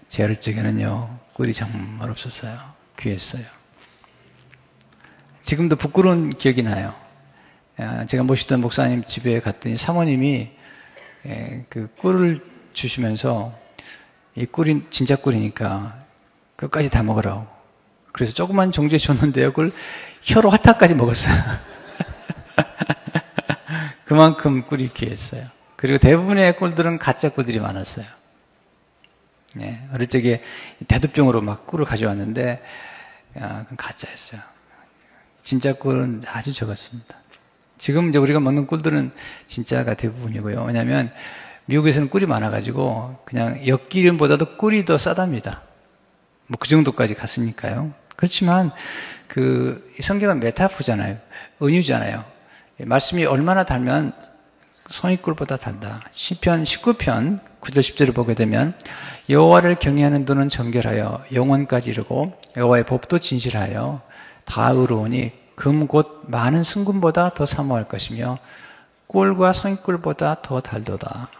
제 어릴 적에는요 꿀이 정말 없었어요. 귀했어요. 지금도 부끄러운 기억이 나요. 제가 모시던 목사님 집에 갔더니 사모님이 그 꿀을 주시면서 이 꿀이 진짜 꿀이니까 끝까지 다 먹으라고. 그래서 조그만 종지에 줬는데요. 그걸 혀로 화타까지 먹었어요. 그만큼 꿀이 귀했어요. 그리고 대부분의 꿀들은 가짜 꿀들이 많았어요. 어릴 적에 대두병으로 막 꿀을 가져왔는데 그건 가짜였어요. 진짜 꿀은 아주 적었습니다. 지금 이제 우리가 먹는 꿀들은 진짜가 대부분이고요. 왜냐하면 미국에서는 꿀이 많아가지고 그냥 엿기름보다도 꿀이 더 싸답니다. 뭐 그 정도까지 갔으니까요. 그렇지만 그 성경은 메타포잖아요. 은유잖아요. 말씀이 얼마나 달면 성의꿀보다 달다. 시편 19편 9절 10절을 보게 되면 여호와를 경외하는 눈은 정결하여 영원까지 이르고 여호와의 법도 진실하여 다 의로우니 금 곧 많은 순금보다 더 사모할 것이며 꿀과 성의꿀보다 더 달도다.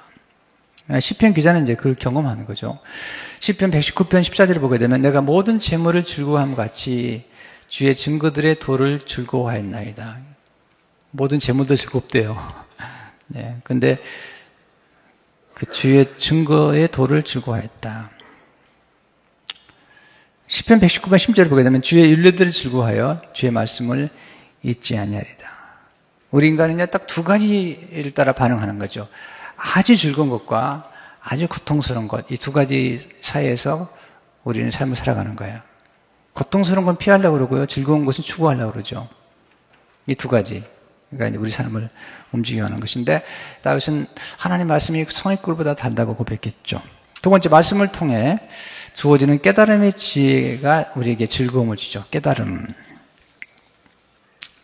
시편 기자는 이제 그걸 경험하는 거죠. 시편 119편 14절을 보게 되면 내가 모든 재물을 즐거워함 같이 주의 증거들의 도를 즐거워하였나이다. 모든 재물도 즐겁대요. 근데 그 주의 증거의 도를 즐거워했다. 시편 119편 10절을 보게 되면 주의 율례들을 즐거워하여 주의 말씀을 잊지 아니하리다. 우리 인간은요 딱 두 가지를 따라 반응하는 거죠. 아주 즐거운 것과 아주 고통스러운 것, 이 두 가지 사이에서 우리는 삶을 살아가는 거예요. 고통스러운 건 피하려고 그러고요, 즐거운 것은 추구하려고 그러죠. 이 두 가지. 그러니까 우리 삶을 움직이게 하는 것인데, 다윗은 하나님 말씀이 성의꿀보다 달다고 고백했죠. 두 번째, 말씀을 통해 주어지는 깨달음의 지혜가 우리에게 즐거움을 주죠. 깨달음.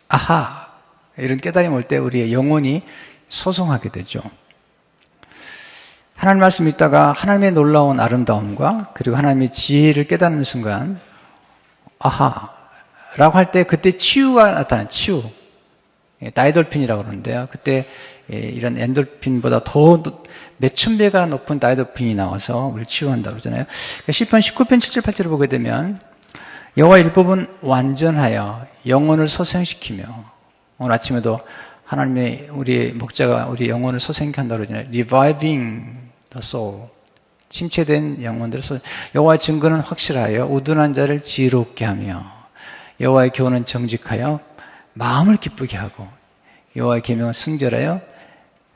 아하! 이런 깨달음이 올 때 우리의 영혼이 소송하게 되죠. 하나님 말씀 읽다가 하나님의 놀라운 아름다움과 그리고 하나님의 지혜를 깨닫는 순간, 아하! 라고 할 때 그때 치유가 나타나는 치유. 다이돌핀이라고 그러는데요. 그때 이런 엔돌핀보다 더 몇천 배가 높은 다이돌핀이 나와서 우리를 치유한다고 그러잖아요. 시편 19편 7절 8절을 보게 되면 여호와의 율법은 완전하여 영혼을 소생시키며, 오늘 아침에도 하나님의 우리의 목자가 우리 영혼을 소생케 한다고 그러잖아요. Reviving the soul. 침체된 영혼들을 여호와의 증거는 확실하여 우둔한 자를 지혜롭게 하며 여호와의 교훈은 정직하여 마음을 기쁘게 하고 여호와의 계명은 순결하여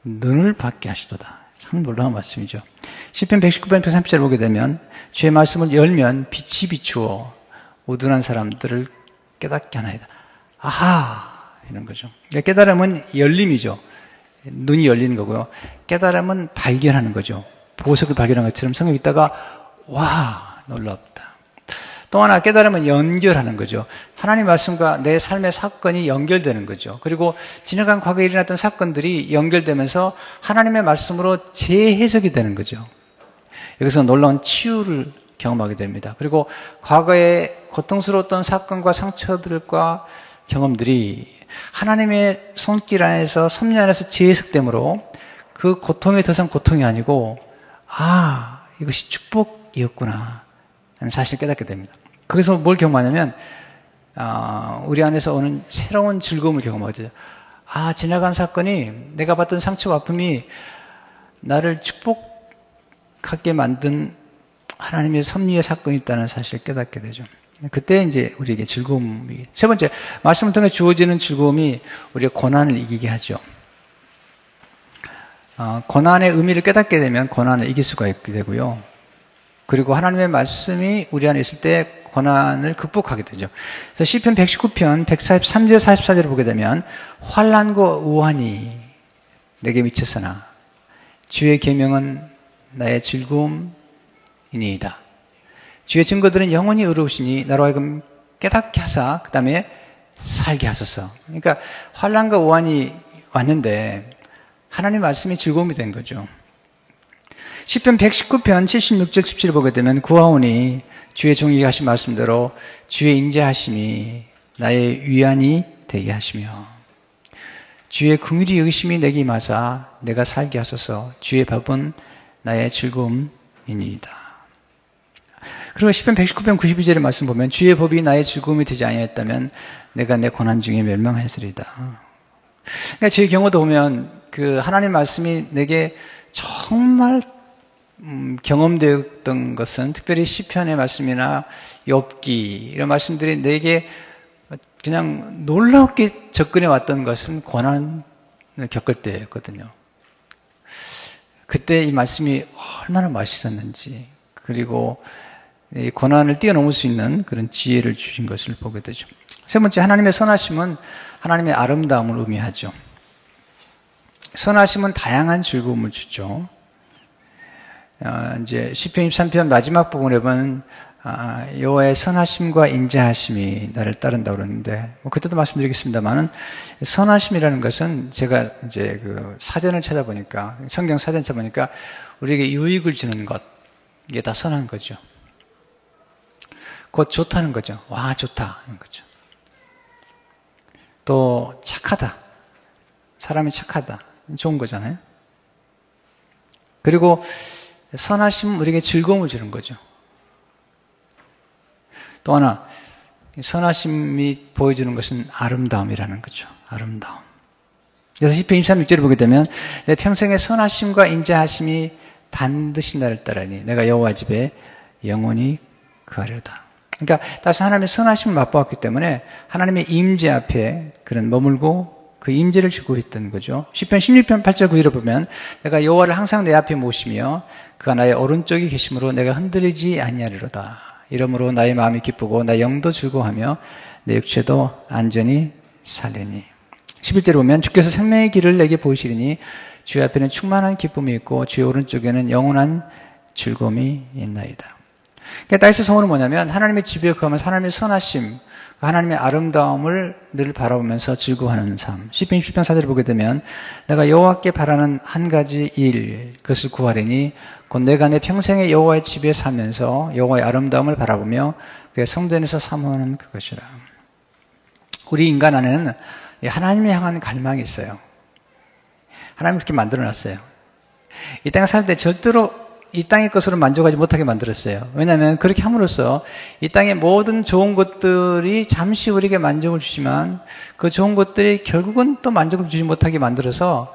눈을 밝게 하시도다. 참 놀라운 말씀이죠. 시편 119편 130절 보게 되면 주의 말씀을 열면 빛이 비추어 우둔한 사람들을 깨닫게 하나이다. 아하! 이런 거죠. 깨달음은 열림이죠. 눈이 열리는 거고요. 깨달음은 발견하는 거죠. 보석을 발견한 것처럼 성경에 있다가 와! 놀랍다. 또 하나 깨달음은 연결하는 거죠. 하나님 말씀과 내 삶의 사건이 연결되는 거죠. 그리고 지나간 과거에 일어났던 사건들이 연결되면서 하나님의 말씀으로 재해석이 되는 거죠. 여기서 놀라운 치유를 경험하게 됩니다. 그리고 과거에 고통스러웠던 사건과 상처들과 경험들이 하나님의 손길 안에서 섭리 안에서 재해석되므로 그 고통이 더 이상 고통이 아니고 이것이 축복이었구나 하는 사실을 깨닫게 됩니다. 거기서 뭘 경험하냐면 우리 안에서 오는 새로운 즐거움을 경험하게 되죠. 지나간 사건이, 내가 받던 상처와 아픔이 나를 축복하게 만든 하나님의 섭리의 사건이 있다는 사실을 깨닫게 되죠. 그때 이제 우리에게 즐거움이. 세 번째, 말씀을 통해 주어지는 즐거움이 우리의 고난을 이기게 하죠. 고난의 의미를 깨닫게 되면 고난을 이길 수가 있게 되고요. 그리고 하나님의 말씀이 우리 안에 있을 때 고난을 극복하게 되죠. 그래서 시편 119편 143절 44절을 보게 되면 환난과 우환이 내게 미쳤으나 주의 계명은 나의 즐거움이니이다. 주의 증거들은 영원히 의로우시니 나로 하여금 깨닫게 하사 그 다음에 살게 하소서. 그러니까 환난과 우환이 왔는데 하나님 말씀이 즐거움이 된 거죠. 시편 119편 76절 17을 보게 되면 구하오니 주의 종이 하신 말씀대로 주의 인자하심이 나의 위안이 되게 하시며 주의 긍휼이 여기심이 내게 임하사 내가 살게 하소서. 주의 법은 나의 즐거움이니이다. 그리고 시편 119편 92절의 말씀 보면 주의 법이 나의 즐거움이 되지 아니하였다면 내가 내 고난 중에 멸망했으리다. 그러니까 제 경우도 보면 그 하나님 말씀이 내게 정말 경험되었던 것은 특별히 시편의 말씀이나 욥기 이런 말씀들이 내게 그냥 놀랍게 접근해 왔던 것은 고난을 겪을 때였거든요. 그때 이 말씀이 얼마나 맛있었는지 그리고 이 고난을 뛰어넘을 수 있는 그런 지혜를 주신 것을 보게 되죠. 세 번째, 하나님의 선하심은 하나님의 아름다움을 의미하죠. 선하심은 다양한 즐거움을 주죠. 이제 시편 23편 마지막 부분에 보면 여호와의 선하심과 인자하심이 나를 따른다고 그러는데 그때도 말씀드리겠습니다만은 선하심이라는 것은 제가 이제 그 사전을 찾아보니까 성경 사전 찾아보니까 우리에게 유익을 주는 것 이게 다 선한 거죠. 곧 좋다는 거죠. 와 좋다 하는 거죠. 또 착하다. 사람이 착하다. 좋은 거잖아요. 그리고 선하심은 우리에게 즐거움을 주는 거죠. 또 하나 선하심이 보여주는 것은 아름다움이라는 거죠. 아름다움. 그래서 시편 23:6절을 보게 되면 내 평생의 선하심과 인자하심이 반드시 나를 따르니 내가 여호와 집에 영원히 거하리로다. 그러니까 다시 하나님의 선하심을 맛보았기 때문에 하나님의 임재 앞에 그런 머물고 그 임재를 주고 있던 거죠. 시편 16편 8절 9절을 보면 내가 여호와를 항상 내 앞에 모시며 그가 나의 오른쪽에 계심으로 내가 흔들리지 아니하리로다. 이러므로 나의 마음이 기쁘고 나의 영도 즐거워하며 내 육체도 안전히 살리니. 11절에 보면 주께서 생명의 길을 내게 보이시리니 주의 앞에는 충만한 기쁨이 있고 주의 오른쪽에는 영원한 즐거움이 있나이다. 그러니까 다윗의 소원은 뭐냐면 하나님의 집에 거하면서 하나님의 선하심, 하나님의 아름다움을 늘 바라보면서 즐거워하는 삶. 시편 10편 4절을 보게 되면 내가 여호와께 바라는 한 가지 일, 그것을 구하리니 곧 내가 내 평생에 여호와의 집에 살면서 여호와의 아름다움을 바라보며 그의 성전에서 사모하는 그것이라. 우리 인간 안에는 하나님을 향한 갈망이 있어요. 하나님이 그렇게 만들어놨어요. 이 땅에 살 때 절대로 이 땅의 것으로 만족하지 못하게 만들었어요. 왜냐하면 그렇게 함으로써 이 땅의 모든 좋은 것들이 잠시 우리에게 만족을 주지만 그 좋은 것들이 결국은 또 만족을 주지 못하게 만들어서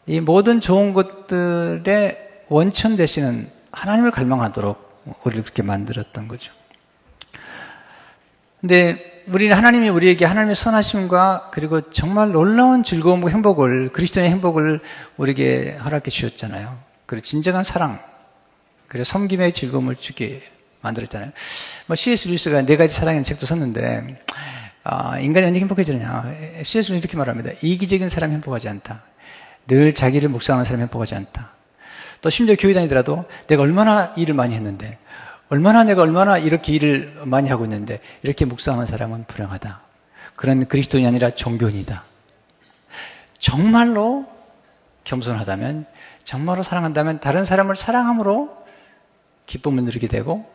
이 모든 좋은 것들의 원천 되시는 하나님을 갈망하도록 우리를 그렇게 만들었던 거죠. 근데 우리는 하나님이 우리에게 하나님의 선하심과 그리고 정말 놀라운 즐거움과 행복을, 그리스도의 행복을 우리에게 허락해 주셨잖아요. 그리고 진정한 사랑, 그리고 섬김의 즐거움을 주게 만들었잖아요. C.S. 루이스가 네 가지 사랑이라는 책도 썼는데, 인간이 언제 행복해지느냐. C.S. 루이스는 이렇게 말합니다. 이기적인 사람이 행복하지 않다. 늘 자기를 묵상하는 사람이 행복하지 않다. 또 심지어 교회 다니더라도 내가 얼마나 일을 많이 했는데, 내가 얼마나 이렇게 일을 많이 하고 있는데, 이렇게 묵상하는 사람은 불행하다. 그런 그리스도인이 아니라 종교인이다. 정말로 겸손하다면, 정말로 사랑한다면, 다른 사람을 사랑함으로 기쁨을 누리게 되고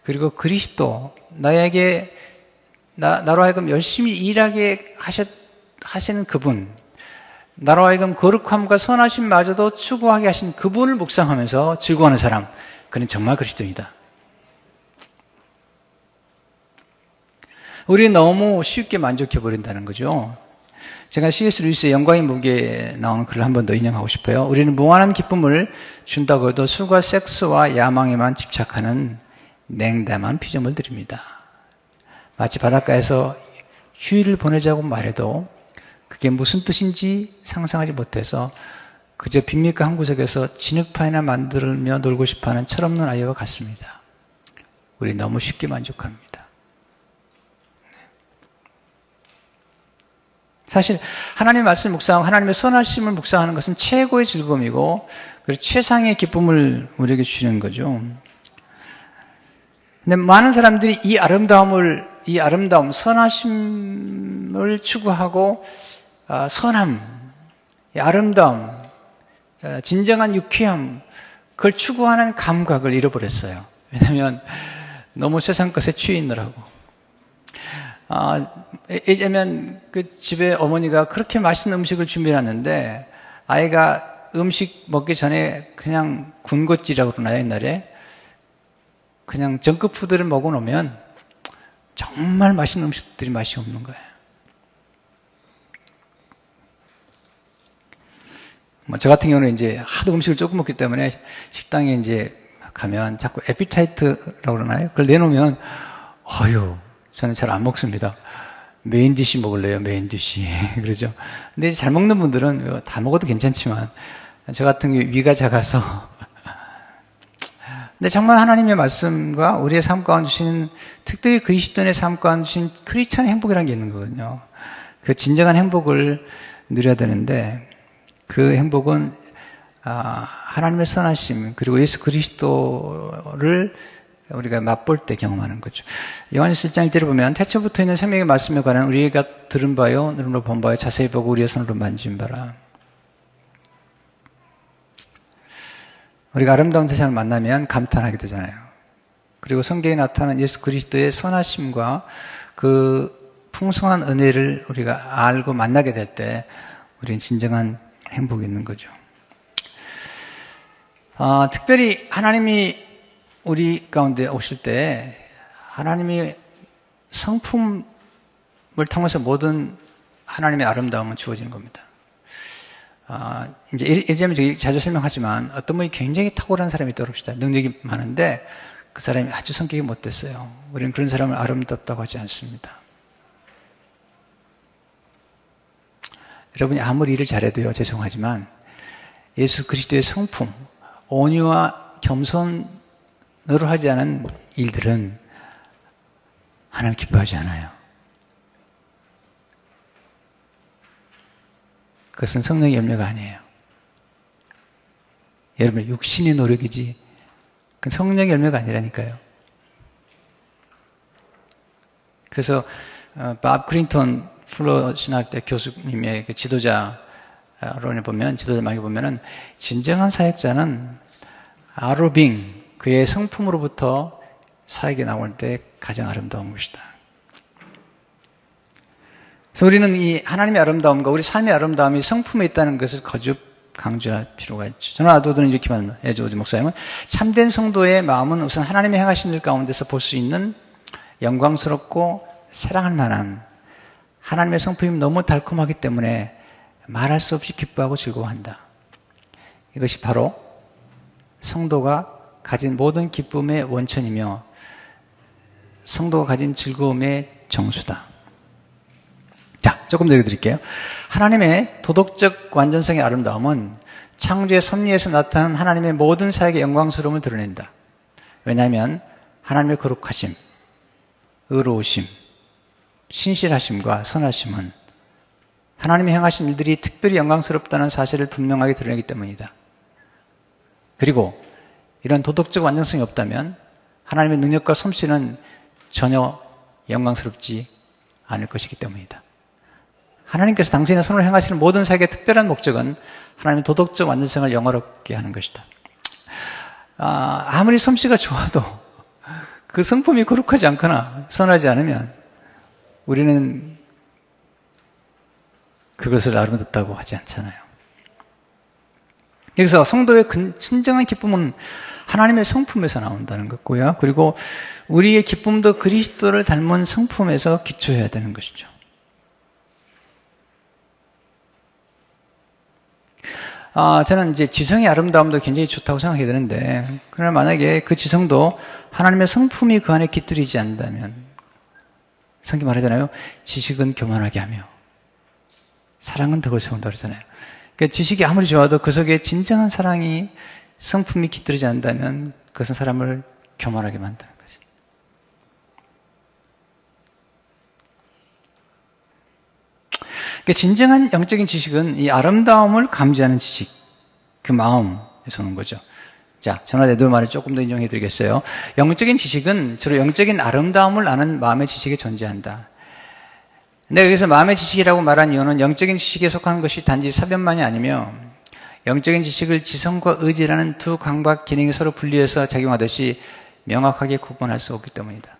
그리고 그리스도 나로 하여금 열심히 일하게 하시는 그분 나로 하여금 거룩함과 선하심마저도 추구하게 하신 그분을 묵상하면서 즐거워하는 사람 그는 정말 그리스도이다. 우리는 너무 쉽게 만족해버린다는 거죠. 제가 C.S. 루이스의 영광의 무게에 나오는 글을 한 번 더 인용하고 싶어요. 우리는 무한한 기쁨을 준다고 해도 술과 섹스와 야망에만 집착하는 냉담한 피조물 들입니다. 마치 바닷가에서 휴일을 보내자고 말해도 그게 무슨 뜻인지 상상하지 못해서 그저 빈민가 한 구석에서 진흙판이나 만들며 놀고 싶어하는 철없는 아이와 같습니다. 우리 너무 쉽게 만족합니다. 사실 하나님의 말씀 묵상, 하나님의 선하심을 묵상하는 것은 최고의 즐거움이고 그리고 최상의 기쁨을 우리에게 주시는 거죠. 근데 많은 사람들이 이 아름다움, 선하심을 추구하고 선함, 아름다움, 진정한 유쾌함, 그걸 추구하는 감각을 잃어버렸어요. 왜냐하면 너무 세상 것에 취해 있느라고. 예전에는 그 집에 어머니가 그렇게 맛있는 음식을 준비해놨는데 아이가 음식 먹기 전에 그냥 군것질이라고 그러나요, 옛날에? 그냥 정크푸드를 먹어놓으면 정말 맛있는 음식들이 맛이 없는 거예요. 저 같은 경우는 이제 하도 음식을 조금 먹기 때문에 식당에 이제 가면 자꾸 에피타이트라고 그러나요? 그걸 내놓으면, 저는 잘 안 먹습니다. 메인 디시 먹을래요, 메인 디시. 그러죠. 근데 잘 먹는 분들은 다 먹어도 괜찮지만, 저 같은 경우 위가 작아서. 근데 정말 하나님의 말씀과 우리의 삶 가운데 주시는, 특별히 그리스도인의 삶 가운데 주신 크리스찬 행복이라는 게 있는 거거든요. 그 진정한 행복을 누려야 되는데, 그 행복은 하나님의 선하심 그리고 예수 그리스도를 우리가 맛볼 때 경험하는 거죠. 요한일서 1장 1절에 보면 태초부터 있는 생명의 말씀에 관한 우리가 들은 바요 눈으로 본 바요 자세히 보고 우리의 손으로 만진 바라. 우리가 아름다운 세상을 만나면 감탄하게 되잖아요. 그리고 성경에 나타난 예수 그리스도의 선하심과 그 풍성한 은혜를 우리가 알고 만나게 될 때 우리는 진정한 행복이 있는 거죠. 특별히 하나님이 우리 가운데 오실 때 하나님이 성품을 통해서 모든 하나님의 아름다움은 주어지는 겁니다. 이제 예전에 저기 자주 설명하지만 어떤 분이 굉장히 탁월한 사람이 있다고 합시다. 능력이 많은데 그 사람이 아주 성격이 못됐어요. 우리는 그런 사람을 아름답다고 하지 않습니다. 여러분이 아무리 일을 잘해도요, 죄송하지만 예수 그리스도의 성품, 온유와 겸손으로 하지 않은 일들은 하나님 기뻐하지 않아요. 그것은 성령의 열매가 아니에요. 여러분, 육신의 노력이지 그건 성령의 열매가 아니라니까요. 그래서 밥 클린턴 플로 신학대 교수님의 그 지도자론에 보면, 지도자막에 보면은 진정한 사역자는 아로빙, 그의 성품으로부터 사역에 나올 때 가장 아름다운 것이다. 그래서 우리는 이 하나님의 아름다움과 우리 삶의 아름다움이 성품에 있다는 것을 거듭 강조할 필요가 있죠. 저는 아도들은 이렇게 말합니다. 에조지 목사님은 참된 성도의 마음은 우선 하나님의 행하신 일 가운데서 볼 수 있는 영광스럽고 사랑할 만한 하나님의 성품이 너무 달콤하기 때문에 말할 수 없이 기뻐하고 즐거워한다. 이것이 바로 성도가 가진 모든 기쁨의 원천이며 성도가 가진 즐거움의 정수다. 자, 조금 더 읽어드릴게요. 하나님의 도덕적 완전성의 아름다움은 창조의 섭리에서 나타나는 하나님의 모든 사역의 영광스러움을 드러낸다. 왜냐하면 하나님의 거룩하심, 의로우심, 신실하심과 선하심은 하나님이 행하신 일들이 특별히 영광스럽다는 사실을 분명하게 드러내기 때문이다. 그리고 이런 도덕적 완전성이 없다면 하나님의 능력과 솜씨는 전혀 영광스럽지 않을 것이기 때문이다. 하나님께서 당신의 손을 행하시는 모든 사역의 특별한 목적은 하나님의 도덕적 완전성을 영화롭게 하는 것이다. 아무리 솜씨가 좋아도 그 성품이 거룩하지 않거나 선하지 않으면 우리는 그것을 아름답다고 하지 않잖아요. 여기서 성도의 진정한 기쁨은 하나님의 성품에서 나온다는 것고요. 그리고 우리의 기쁨도 그리스도를 닮은 성품에서 기초해야 되는 것이죠. 저는 이제 지성의 아름다움도 굉장히 좋다고 생각이 되는데, 그러나 만약에 그 지성도 하나님의 성품이 그 안에 깃들이지 않는다면, 성경 말하잖아요. 지식은 교만하게 하며 사랑은 덕을 세운다 그러잖아요. 그러니까 지식이 아무리 좋아도 그 속에 진정한 사랑이 성품이 깃들이지 않는다면 그것은 사람을 교만하게 만드는 거죠. 그러니까 진정한 영적인 지식은 이 아름다움을 감지하는 지식, 그 마음에서 오는 거죠. 자, 전화대도 말을 조금 더 인용해 드리겠어요. 영적인 지식은 주로 영적인 아름다움을 아는 마음의 지식에 존재한다. 근데 여기서 마음의 지식이라고 말한 이유는 영적인 지식에 속하는 것이 단지 사변만이 아니며 영적인 지식을 지성과 의지라는 두 강박 기능이 서로 분리해서 작용하듯이 명확하게 구분할 수 없기 때문이다.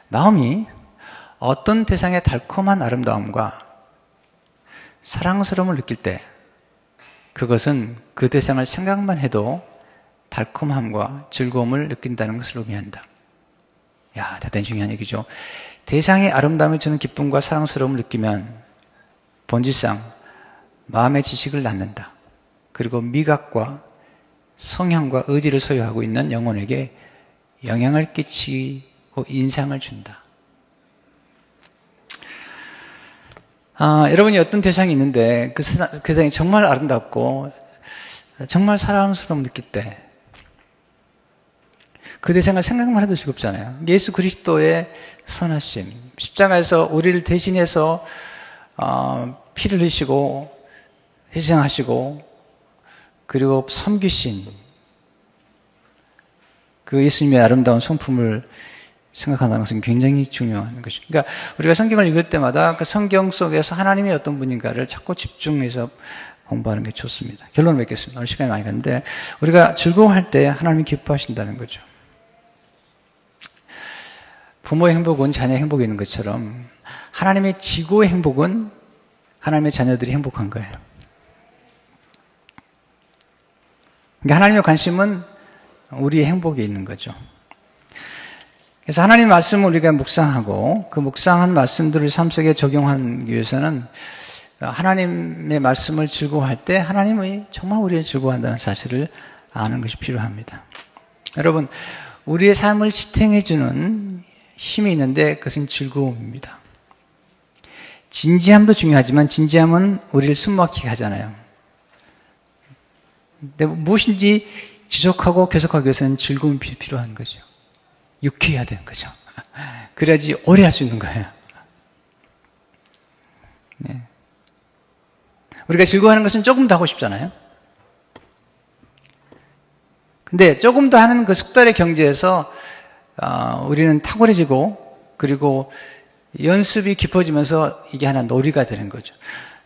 마음이 어떤 대상의 달콤한 아름다움과 사랑스러움을 느낄 때 그것은 그 대상을 생각만 해도 달콤함과 즐거움을 느낀다는 것을 의미한다. 야, 대단히 중요한 얘기죠. 대상의 아름다움에 주는 기쁨과 사랑스러움을 느끼면 본질상 마음의 지식을 낳는다. 그리고 미각과 성향과 의지를 소유하고 있는 영혼에게 영향을 끼치고 인상을 준다. 여러분이 어떤 대상이 있는데 그 대상이 정말 아름답고 정말 사랑스러움 느낄 때 그 대상을 생각만 해도 즐겁잖아요. 예수 그리스도의 선하심, 십자가에서 우리를 대신해서 피를 흘리시고 희생하시고 그리고 섬기신 그 예수님의 아름다운 성품을 생각한다는 것은 굉장히 중요한 것입니다. 그러니까 우리가 성경을 읽을 때마다 그 성경 속에서 하나님이 어떤 분인가를 자꾸 집중해서 공부하는 게 좋습니다. 결론을 맺겠습니다. 오늘 시간이 많이 갔는데 우리가 즐거워할 때 하나님이 기뻐하신다는 거죠. 부모의 행복은 자녀의 행복이 있는 것처럼 하나님의 지고의 행복은 하나님의 자녀들이 행복한 거예요. 그러니까 하나님의 관심은 우리의 행복에 있는 거죠. 그래서 하나님의 말씀을 우리가 묵상하고 그 묵상한 말씀들을 삶 속에 적용하기 위해서는 하나님의 말씀을 즐거워할 때 하나님이 정말 우리를 즐거워한다는 사실을 아는 것이 필요합니다. 여러분, 우리의 삶을 지탱해주는 힘이 있는데 그것은 즐거움입니다. 진지함도 중요하지만 진지함은 우리를 숨막히게 하잖아요. 근데 무엇인지 지속하고 계속하기 위해서는 즐거움이 필요한 거죠. 유쾌해야 되는 거죠. 그래야지 오래 할 수 있는 거예요. 네. 우리가 즐거워하는 것은 조금 더 하고 싶잖아요. 근데 조금 더 하는 그 숙달의 경지에서 우리는 탁월해지고 그리고 연습이 깊어지면서 이게 하나 놀이가 되는 거죠.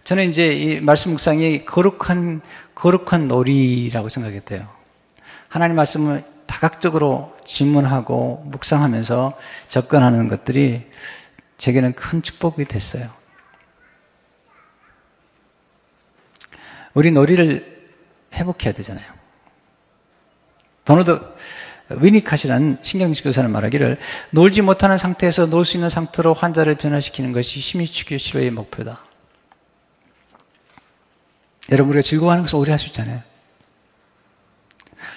저는 이제 이 말씀 묵상이 거룩한 놀이라고 생각했대요. 하나님 말씀을 다각적으로 질문하고 묵상하면서 접근하는 것들이 제게는 큰 축복이 됐어요. 우리 놀이를 회복해야 되잖아요. 도너드 위니캇이라는 신경증 교사는 말하기를 놀지 못하는 상태에서 놀 수 있는 상태로 환자를 변화시키는 것이 심리치료 치료의 목표다. 여러분, 우리가 즐거워하는 것을 오래 할 수 있잖아요.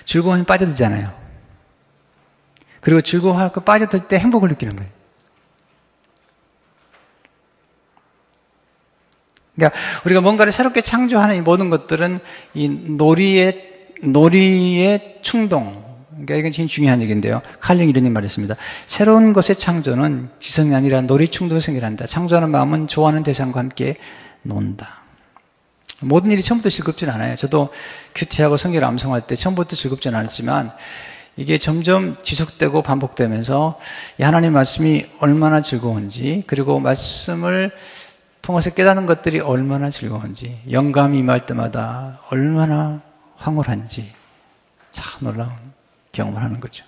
즐거움이 빠져들잖아요. 그리고 즐거워하고 빠져들 때 행복을 느끼는 거예요. 그러니까 우리가 뭔가를 새롭게 창조하는 이 모든 것들은 이 놀이의 충동, 그러니까 이건 제일 중요한 얘기인데요. 칼링 이런 말을 했습니다. 새로운 것의 창조는 지성이 아니라 놀이 충동을 생겨난다. 창조하는 마음은 좋아하는 대상과 함께 논다. 모든 일이 처음부터 즐겁진 않아요. 저도 큐티하고 성경을 암송할 때 처음부터 즐겁진 않았지만 이게 점점 지속되고 반복되면서 이 하나님 말씀이 얼마나 즐거운지 그리고 말씀을 통해서 깨닫는 것들이 얼마나 즐거운지 영감이 임할 때마다 얼마나 황홀한지 참 놀라운 경험을 하는 거죠.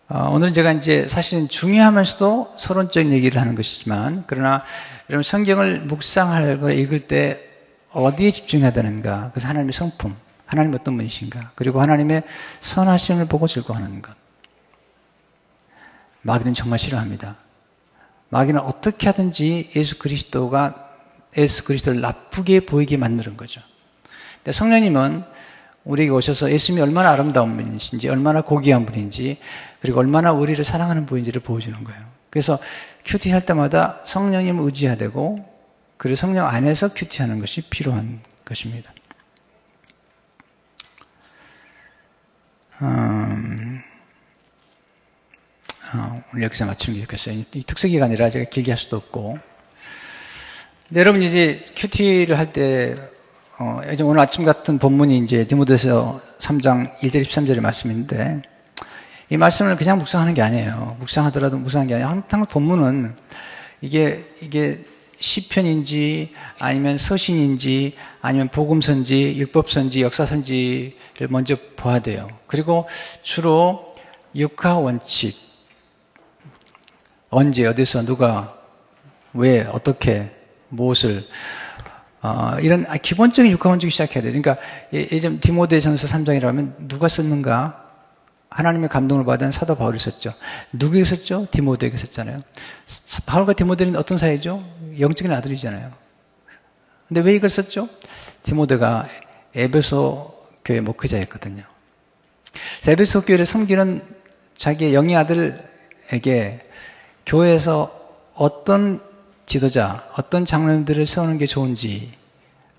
오늘 제가 이제 사실은 중요하면서도 서론적인 얘기를 하는 것이지만 그러나 여러분 성경을 묵상할 걸 읽을 때 어디에 집중해야 되는가? 그래서 하나님의 성품, 하나님 어떤 분이신가? 그리고 하나님의 선하심을 보고 즐거워하는 것. 마귀는 정말 싫어합니다. 마귀는 어떻게 하든지 예수 그리스도를 나쁘게 보이게 만드는 거죠. 근데 성령님은 우리에게 오셔서 예수님이 얼마나 아름다운 분이신지, 얼마나 고귀한 분인지, 그리고 얼마나 우리를 사랑하는 분인지를 보여주는 거예요. 그래서 큐티할 때마다 성령님을 의지해야 되고, 그리고 성령 안에서 큐티하는 것이 필요한 것입니다. 오늘 여기서 맞추는 게 좋겠어요. 이 특색이 아니라 제가 길게 할 수도 없고. 근데 여러분 이제 큐티를 할 때, 오늘 아침 같은 본문이 이제 디모데서 3장 1절 13절의 말씀인데, 이 말씀을 그냥 묵상하는 게 아니에요. 묵상하더라도 묵상하는 게 아니에요. 항상 본문은 이게 시편인지 아니면 서신인지 아니면 복음서인지 율법서인지 역사서인지를 먼저 봐야 돼요. 그리고 주로 육하 원칙, 언제 어디서 누가 왜 어떻게 무엇을 이런 기본적인 육가원칙이 시작해야 돼요. 그러니까 예전 디모데전서 3장이라고 하면 누가 썼는가? 하나님의 감동을 받은 사도 바울이 썼죠. 누구에게 썼죠? 디모데에게 썼잖아요. 바울과 디모데는 어떤 사이죠? 영적인 아들이잖아요. 근데 왜 이걸 썼죠? 디모데가 에베소 교회 목회자였거든요. 에베소 교회를 섬기는 자기의 영의 아들에게 교회에서 어떤 지도자, 어떤 장로님들을 세우는 게 좋은지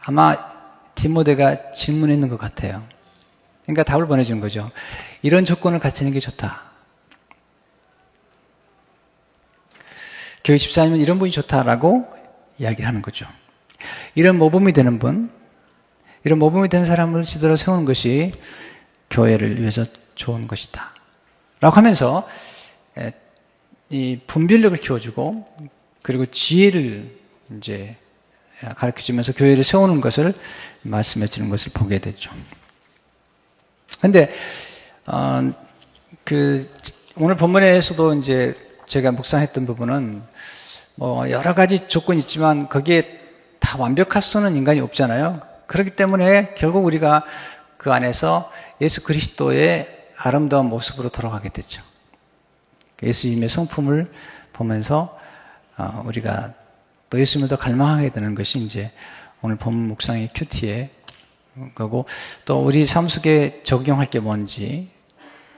아마 디모데가 질문했는 것 같아요. 그러니까 답을 보내주는 거죠. 이런 조건을 갖추는 게 좋다. 교회 집사님은 이런 분이 좋다라고 이야기를 하는 거죠. 이런 모범이 되는 분, 이런 모범이 되는 사람을 지도로 세우는 것이 교회를 위해서 좋은 것이다. 라고 하면서 이 분별력을 키워주고 그리고 지혜를 이제 가르쳐주면서 교회를 세우는 것을 말씀해 주는 것을 보게 되죠. 근데 오늘 본문에서도 이제 제가 묵상했던 부분은 뭐 여러 가지 조건이 있지만 거기에 다 완벽할 수는 인간이 없잖아요. 그렇기 때문에 결국 우리가 그 안에서 예수 그리스도의 아름다운 모습으로 돌아가게 되죠. 예수님의 성품을 보면서 우리가 또 예수님을 더 갈망하게 되는 것이 이제 오늘 본문 묵상의 큐티의 거고, 또 우리 삶 속에 적용할 게 뭔지,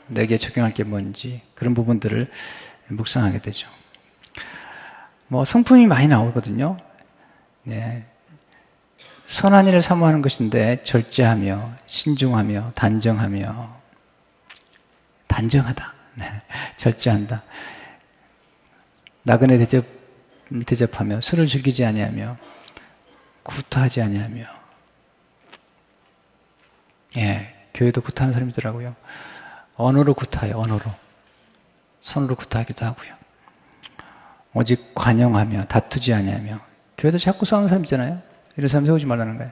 내게 적용할 게 뭔지 그런 부분들을 묵상하게 되죠. 뭐 성품이 많이 나오거든요. 네. 선한 일을 사모하는 것인데 절제하며 신중하며 단정하며 단정하다. 네. 절제한다. 나그네 대접하며 술을 즐기지 아니하며 구타하지 아니하며. 예, 교회도 구타하는 사람이 있더라고요. 언어로 구타해요. 언어로. 손으로 구타하기도 하고요. 오직 관용하며 다투지 아니하며. 교회도 자꾸 싸우는 사람 있잖아요. 이런 사람 세우지 말라는 거예요.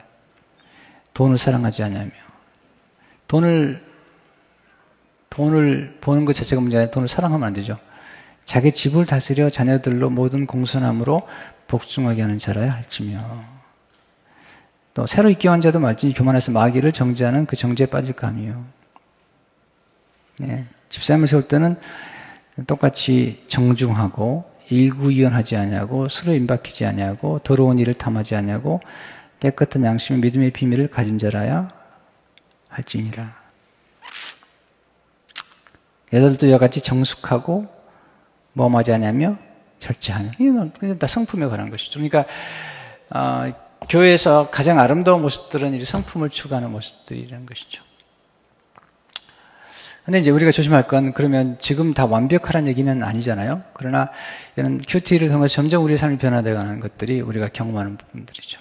돈을 사랑하지 아니하며. 돈을 버는 것 자체가 문제가 아니라 돈을 사랑하면 안 되죠. 자기 집을 다스려 자녀들로 모든 공손함으로 복종하게 하는 자라야 할지며. 또 새로 입교한 자도 말지 교만해서 마귀를 정죄하는 그 정죄에 빠질까 하며. 네, 집사님을 세울 때는 똑같이 정중하고 일구이연하지 아니하고 술에 임박히지 아니하고 더러운 일을 탐하지 아니하고 깨끗한 양심의 믿음의 비밀을 가진 자라야 할지니라. 여자들도 이와 같이 정숙하고 뭐하지 아니하며 절제하며. 이건 다 성품에 관한 것이죠. 그러니까 교회에서 가장 아름다운 모습들은 이 성품을 추구하는 모습들이라는 것이죠. 근데 이제 우리가 조심할 건, 그러면 지금 다 완벽하라는 얘기는 아니잖아요. 그러나 이런 큐티를 통해서 점점 우리의 삶이 변화되어가는 것들이 우리가 경험하는 부분들이죠.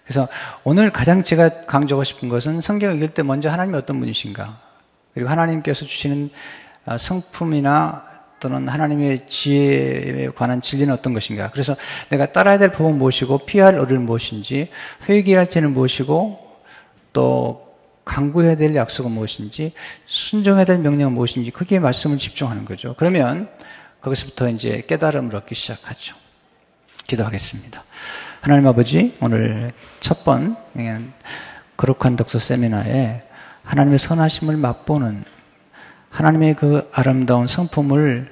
그래서 오늘 가장 제가 강조하고 싶은 것은 성경을 읽을 때 먼저 하나님이 어떤 분이신가, 그리고 하나님께서 주시는 성품이나 또는 하나님의 지혜에 관한 진리는 어떤 것인가. 그래서 내가 따라야 될 법은 무엇이고 피해야 할 의리는 무엇인지, 회개할 죄는 무엇이고, 또 강구해야 될 약속은 무엇인지, 순종해야 될 명령은 무엇인지, 거기에 말씀을 집중하는 거죠. 그러면 거기서부터 이제 깨달음을 얻기 시작하죠. 기도하겠습니다. 하나님 아버지, 오늘 첫 번 거룩한 독서 세미나에 하나님의 선하심을 맛보는 하나님의 그 아름다운 성품을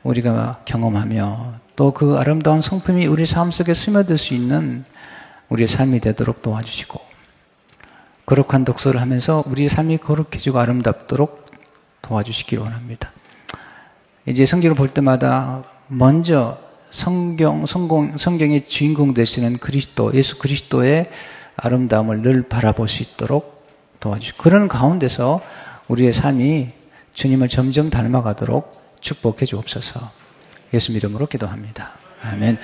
우리가 경험하며 또 그 아름다운 성품이 우리 삶 속에 스며들 수 있는 우리의 삶이 되도록 도와주시고, 거룩한 독서를 하면서 우리의 삶이 거룩해지고 아름답도록 도와주시기 원합니다. 이제 성경을 볼 때마다 먼저 성경의 주인공 되시는 그리스도, 예수 그리스도의 아름다움을 늘 바라볼 수 있도록 도와주시고, 그런 가운데서 우리의 삶이 주님을 점점 닮아가도록 축복해 주옵소서. 예수 이름으로 기도합니다. 아멘.